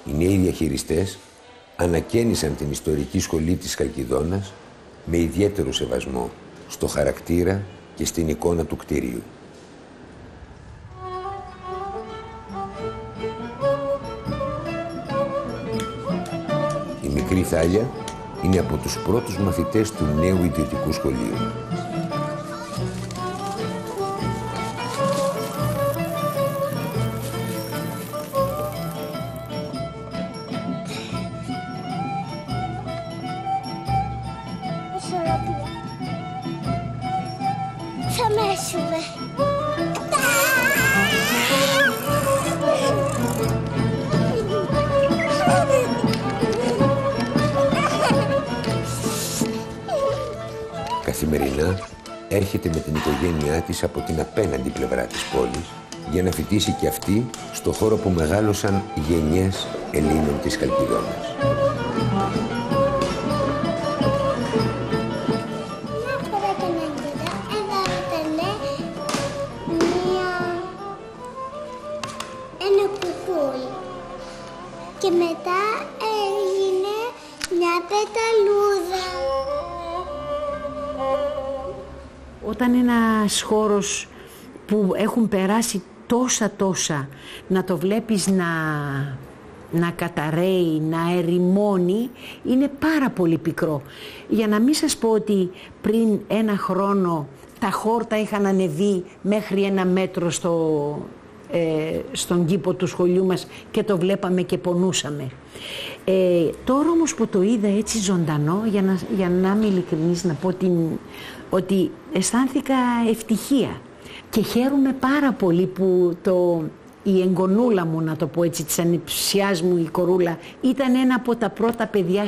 Οι νέοι διαχειριστές ανακαίνισαν την ιστορική σχολή της Χαλκιδόνας με ιδιαίτερο σεβασμό στο χαρακτήρα και στην εικόνα του κτίριου. Η μικρή Θάλια είναι από τους πρώτους μαθητές του νέου ιδιωτικού σχολείου. Θα μέσουμε. Καθημερινά έρχεται με την οικογένειά της από την απέναντι πλευρά της πόλης για να φοιτήσει και αυτή στο χώρο που μεγάλωσαν γενιές Ελλήνων της Χαλκιδόνας. Ένα κουκούι και μετά έγινε μια πεταλούδα. Όταν ένας χώρος που έχουν περάσει τόσα να το βλέπεις να καταραίει, να ερημώνει, είναι πάρα πολύ πικρό. Για να μην σας πω ότι πριν ένα χρόνο τα χόρτα είχαν ανεβεί μέχρι 1 μέτρο στον κήπο του σχολείου μας και το βλέπαμε και πονούσαμε. Τώρα όμως που το είδα έτσι ζωντανό, για να είμαι ειλικρινής, να πω ότι αισθάνθηκα ευτυχία και χαίρομαι πάρα πολύ που η εγγονούλα μου, να το πω έτσι, της ανιψιάς μου, η κορούλα, ήταν ένα από τα πρώτα παιδιά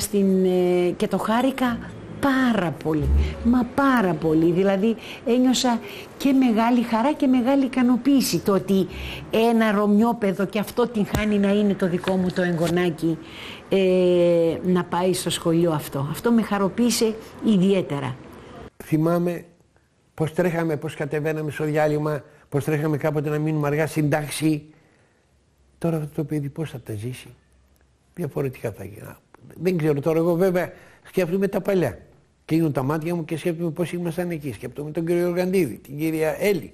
και το χάρηκα πάρα πολύ, μα πάρα πολύ. Δηλαδή ένιωσα και μεγάλη χαρά και μεγάλη ικανοποίηση το ότι ένα ρωμιόπαιδο, και αυτό την χάνει να είναι το δικό μου το εγγονάκι, να πάει στο σχολείο αυτό. Αυτό με χαροποίησε ιδιαίτερα. Θυμάμαι πώς τρέχαμε, πώς κατεβαίναμε στο διάλειμμα, πώς τρέχαμε κάποτε να μείνουμε αργά στην τάξη. Τώρα αυτό το παιδί πώς θα τα ζήσει, διαφορετικά θα γίνει. Δεν ξέρω τώρα, εγώ βέβαια σκέφτομαι τα παλιά. Κλείνουν τα μάτια μου και σκέφτομαι πώς ήμασταν εκεί. Σκέφτομαι τον κύριο Οργαντίδη, την κυρία Έλλη,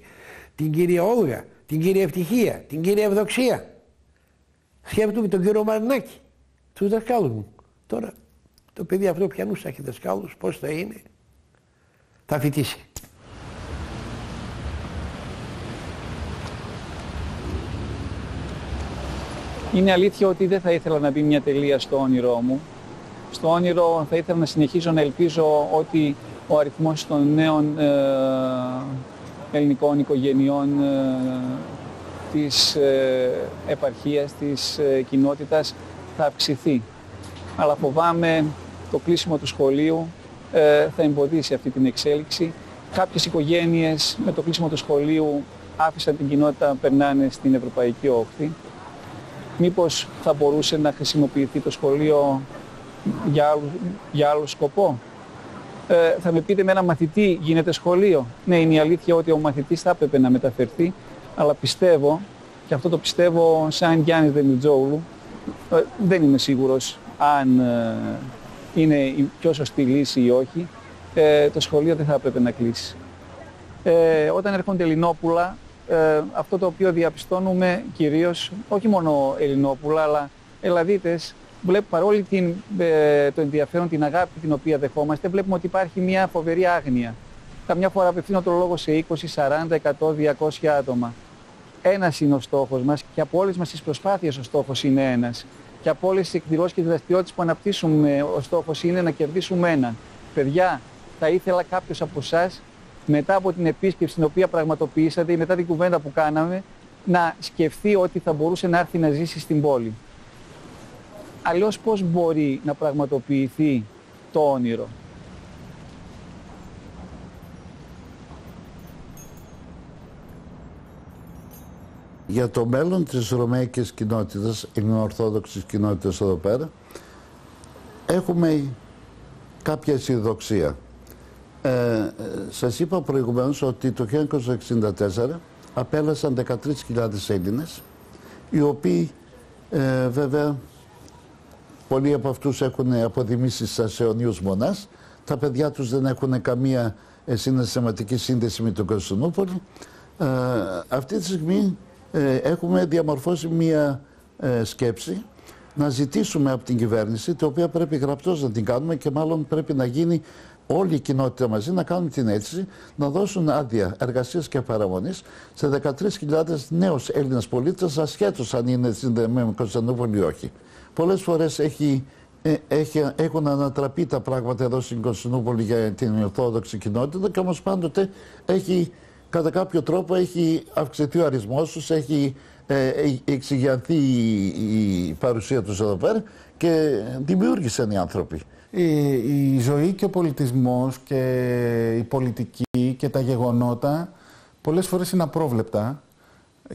την κυρία Όλγα, την κυρία Ευτυχία, την κυρία Ευδοξία. Σκέφτομαι τον κύριο Μαρινάκη, τους δασκάλους μου. Τώρα το παιδί αυτό πιανούς θα έχει δασκάλους, πώς θα είναι, θα φοιτήσει. Είναι αλήθεια ότι δεν θα ήθελα να μπει μια τελεία στο όνειρό μου. Στο όνειρο θα ήθελα να συνεχίσω να ελπίζω ότι ο αριθμός των νέων ελληνικών οικογενειών της επαρχίας, της κοινότητας θα αυξηθεί. Αλλά φοβάμαι το κλείσιμο του σχολείου θα εμποδίσει αυτή την εξέλιξη. Κάποιες οικογένειες με το κλείσιμο του σχολείου άφησαν την κοινότητα να περνάνε στην Ευρωπαϊκή Όχθη. Μήπως θα μπορούσε να χρησιμοποιηθεί το σχολείο για άλλο σκοπό. Θα με πείτε, με ένα μαθητή γίνεται σχολείο. Ναι, είναι η αλήθεια ότι ο μαθητής θα έπρεπε να μεταφερθεί, αλλά πιστεύω, και αυτό το πιστεύω σαν Γιάννης Δεμιτζόγλου, δεν είμαι σίγουρος αν είναι η πιο σωστή λύση ή όχι, το σχολείο δεν θα έπρεπε να κλείσει. Όταν έρχονται Ελληνόπουλα, αυτό το οποίο διαπιστώνουμε κυρίως, όχι μόνο Ελληνόπουλα, αλλά Ελλαδίτες, παρόλη το ενδιαφέρον, την αγάπη την οποία δεχόμαστε, βλέπουμε ότι υπάρχει μια φοβερή άγνοια. Καμιά φορά απευθύνω το λόγο σε 20, 40, 100, 200 άτομα. Ένας είναι ο στόχος μας και από όλες μας τις προσπάθειες ο στόχος είναι ένας. Και από όλες τις εκδηλώσεις και τις δραστηριότητες που αναπτύσσουμε, ο στόχος είναι να κερδίσουμε έναν. Παιδιά, θα ήθελα κάποιος από εσάς, μετά από την επίσκεψη την οποία πραγματοποιήσατε ή μετά την κουβέντα που κάναμε, να σκεφτεί ότι θα μπορούσε να έρθει να ζήσει στην πόλη. Αλλιώς πώς μπορεί να πραγματοποιηθεί το όνειρο. Για το μέλλον της ρωμαϊκής κοινότητας, ελληνοορθόδοξης κοινότητας εδώ πέρα, έχουμε κάποια αισιοδοξία. Σας είπα προηγουμένως ότι το 1964 απέλασαν 13.000 Έλληνες, οι οποίοι βέβαια πολλοί από αυτούς έχουν αποδημήσεις στις αιωνίους μονάς. Τα παιδιά τους δεν έχουν καμία συναισθηματική σύνδεση με τον Κωνσταντινούπολη. Αυτή τη στιγμή έχουμε διαμορφώσει μία σκέψη να ζητήσουμε από την κυβέρνηση, την οποία πρέπει γραπτώς να την κάνουμε και μάλλον πρέπει να γίνει όλη η κοινότητα μαζί, να κάνουμε την αίτηση να δώσουν άδεια εργασίας και παραμονής σε 13.000 νέους Έλληνες πολίτες, ασχέτως αν είναι συνδεμένοι με Κωνσταντινούπολη ή όχι. Πολλές φορές έχει έχουν ανατραπεί τα πράγματα εδώ στην Κωνσταντινούπολη για την Ορθόδοξη κοινότητα και όμως πάντοτε έχει, κατά κάποιο τρόπο έχει αυξηθεί ο αριθμός τους, έχει εξηγιανθεί η παρουσία τους εδώ πέρα και δημιούργησαν οι άνθρωποι. Η ζωή και ο πολιτισμός και η πολιτική και τα γεγονότα πολλές φορές είναι απρόβλεπτα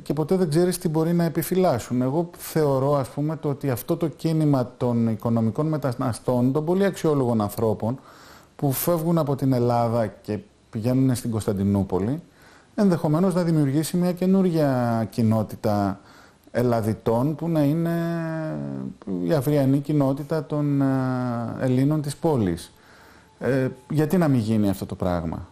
και ποτέ δεν ξέρεις τι μπορεί να επιφυλάσσουν. Εγώ θεωρώ, ας πούμε, το ότι αυτό το κίνημα των οικονομικών μεταναστών, των πολύ αξιόλογων ανθρώπων που φεύγουν από την Ελλάδα και πηγαίνουν στην Κωνσταντινούπολη, ενδεχομένως να δημιουργήσει μια καινούργια κοινότητα Ελλαδιτών που να είναι η αυριανή κοινότητα των Ελλήνων της πόλης. Γιατί να μην γίνει αυτό το πράγμα?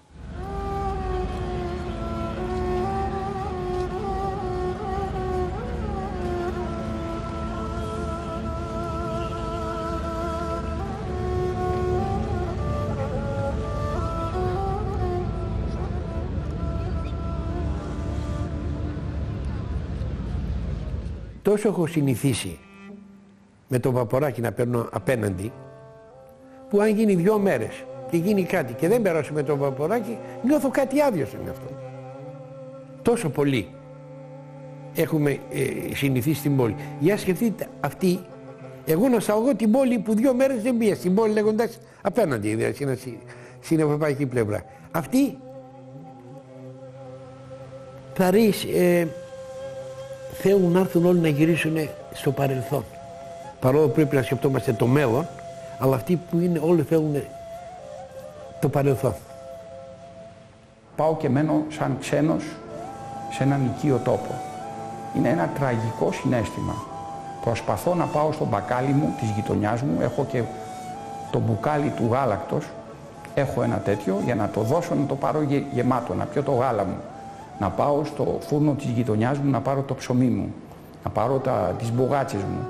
Τόσο έχω συνηθίσει με το βαποράκι να παίρνω απέναντι, που αν γίνει 2 μέρες και γίνει κάτι και δεν περάσω με το βαποράκι, νιώθω κάτι άδειο στον εαυτό μου. Τόσο πολύ έχουμε συνηθίσει στην πόλη. Για σκεφτείτε αυτή, εγώ να σταγώ την πόλη που 2 μέρες δεν πήγα στην πόλη λέγοντας απέναντι, δηλαδή στην ευρωπαϊκή πλευρά. Αυτή θα ρίξει, θέλουν να έρθουν όλοι να γυρίσουν στο παρελθόν. Παρόλο πρέπει να σκεφτόμαστε το μέλλον, αλλά αυτοί που είναι όλοι θέλουν το παρελθόν. Πάω και μένω σαν ξένος σε έναν οικείο τόπο. Είναι ένα τραγικό συναίσθημα. Προσπαθώ να πάω στο μπακάλι μου, της γειτονιάς μου, έχω και το μπουκάλι του γάλακτος, έχω ένα τέτοιο για να το δώσω να το πάρω γεμάτο, να πιω το γάλα μου. Να πάω στο φούρνο της γειτονιάς μου να πάρω το ψωμί μου, να πάρω τις μπουγάτσες μου.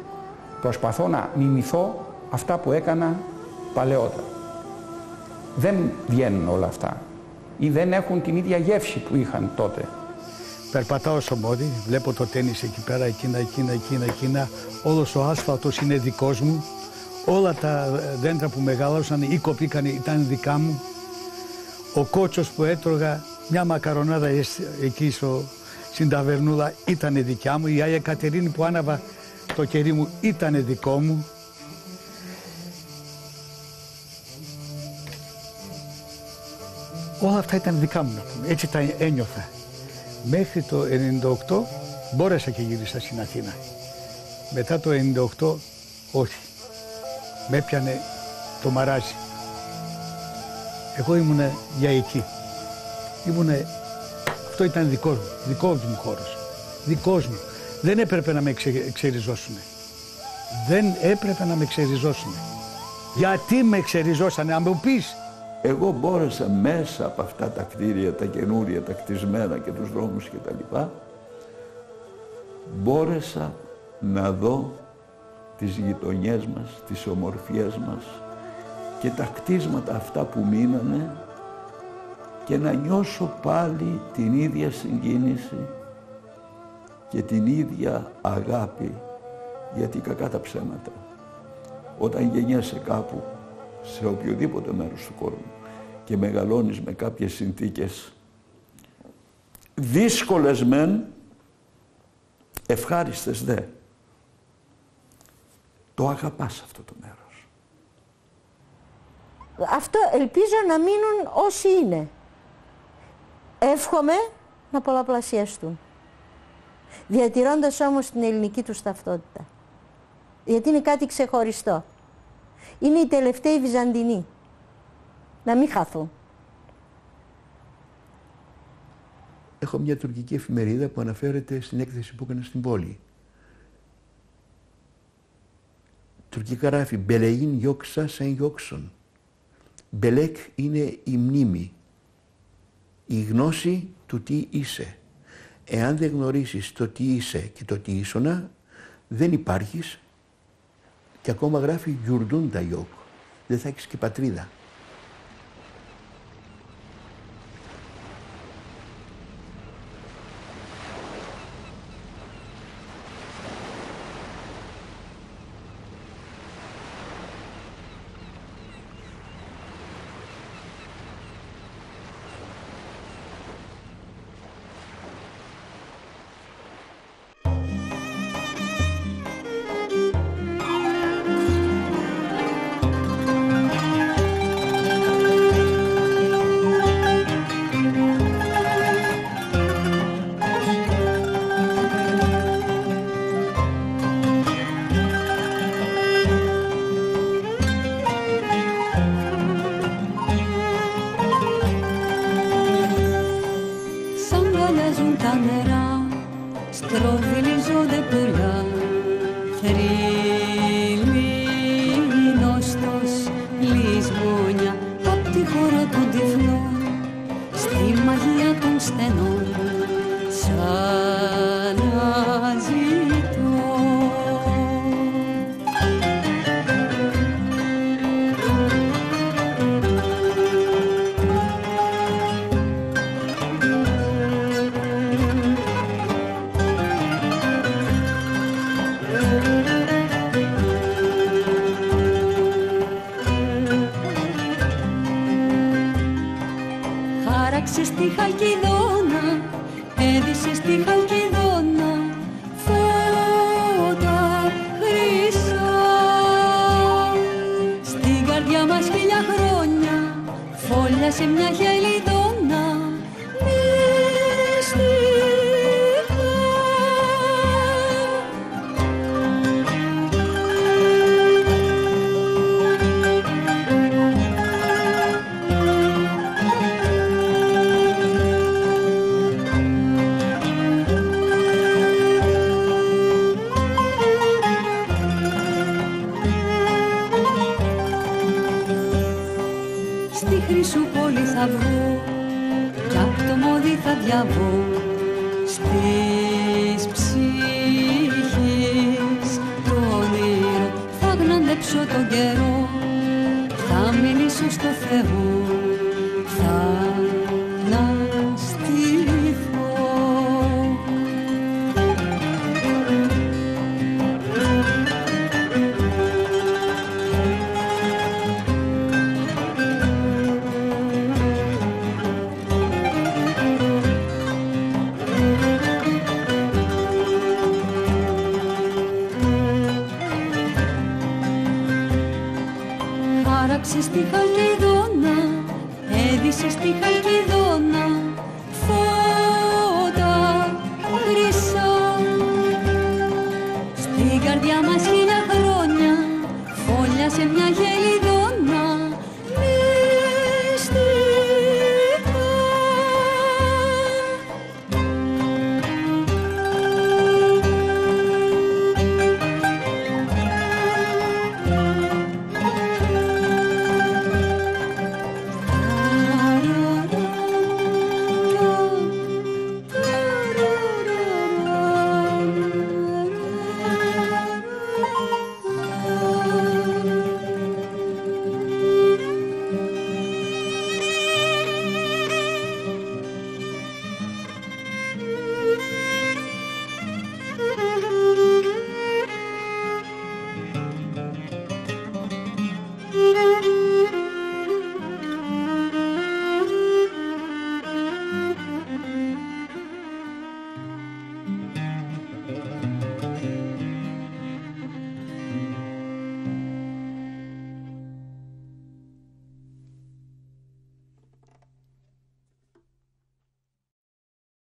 Προσπαθώ να μιμηθώ αυτά που έκανα παλαιότερα. Δεν βγαίνουν όλα αυτά ή δεν έχουν την ίδια γεύση που είχαν τότε. Περπατάω στο Μόδι, βλέπω το τένις εκεί πέρα, εκείνα. Όλος ο άσφαλτος είναι δικός μου. Όλα τα δέντρα που μεγάλωσαν ή κοπήκαν ήταν δικά μου. Ο κότσος που έτρωγα, μια μακαρονάδα εκεί στην ταβερνούλα ήταν δικιά μου. Η Άγια Κατερίνη που άναβα το κερί μου ήταν δικό μου. Όλα αυτά ήταν δικά μου, να πούμε. Έτσι τα ένιωθα. Μέχρι το 98 μπόρεσα και γύρισα στην Αθήνα. Μετά το 98 όχι. Με έπιανε το μαράζι. Εγώ ήμουνα για εκεί. Αυτό ήταν δικός μου χώρος. Δικός μου. Δεν έπρεπε να με ξεριζώσουνε. Γιατί με ξεριζώσανε, αν μου πεις. Εγώ μπόρεσα μέσα από αυτά τα κτίρια, τα καινούρια, τα κτισμένα και τους δρόμους και τα λοιπά, μπόρεσα να δω τις γειτονιές μας, τις ομορφιές μας και τα κτίσματα αυτά που μείνανε και να νιώσω πάλι την ίδια συγκίνηση και την ίδια αγάπη, γιατί κακά τα ψέματα. Όταν γεννιέσαι κάπου, σε οποιοδήποτε μέρος του κόσμου και μεγαλώνεις με κάποιες συνθήκες δύσκολες μεν, ευχάριστες δε, το αγαπάς αυτό το μέρος. Αυτό ελπίζω να μείνουν όσοι είναι. Εύχομαι να πολλαπλασιαστούν. Διατηρώντας όμως την ελληνική τους ταυτότητα. Γιατί είναι κάτι ξεχωριστό. Είναι οι τελευταίοι Βυζαντινοί. Να μην χαθούν. Έχω μια τουρκική εφημερίδα που αναφέρεται στην έκθεση που έκανα στην πόλη. Τουρκικά γράφει «Μπελεΐν γιόξα σαν γιόξον». Μπελέκ είναι η μνήμη, η γνώση του τι είσαι. Εάν δεν γνωρίσεις το τι είσαι και το τι ήσονα, δεν υπάρχεις. Και ακόμα γράφει «Γιουρντούν τα γιόκ». Δεν θα έχεις και πατρίδα. στα νερά στροβιλίζονται πουλιά, θρυλινόστος λησμόνια απ' τη χώρα των τυφλών, στη μαγεία των στενών σαν αναζητώ. Χάραξε στη Χαλκιδόνα, έδισε στη Χαλκιδόνα φώτα χρυσά. Στην καρδιά μας 1000 χρόνια φόλιασε μια χελιδόνα μυστικά. Στη Χρυσούπολη θα βγω κι απ' το μόδι θα διαβώ, στις ψυχής το όνειρο θα γναντέψω τον καιρό, θα μιλήσω στο Θεό, θα αναστηθώ. Χάραξε στη Χαλκιδόνα, έδισε στη Χαλκιδόνα φώτα χρυσά. Στην καρδιά μας 1000 χρόνια φόλιασε μια χελιδόνα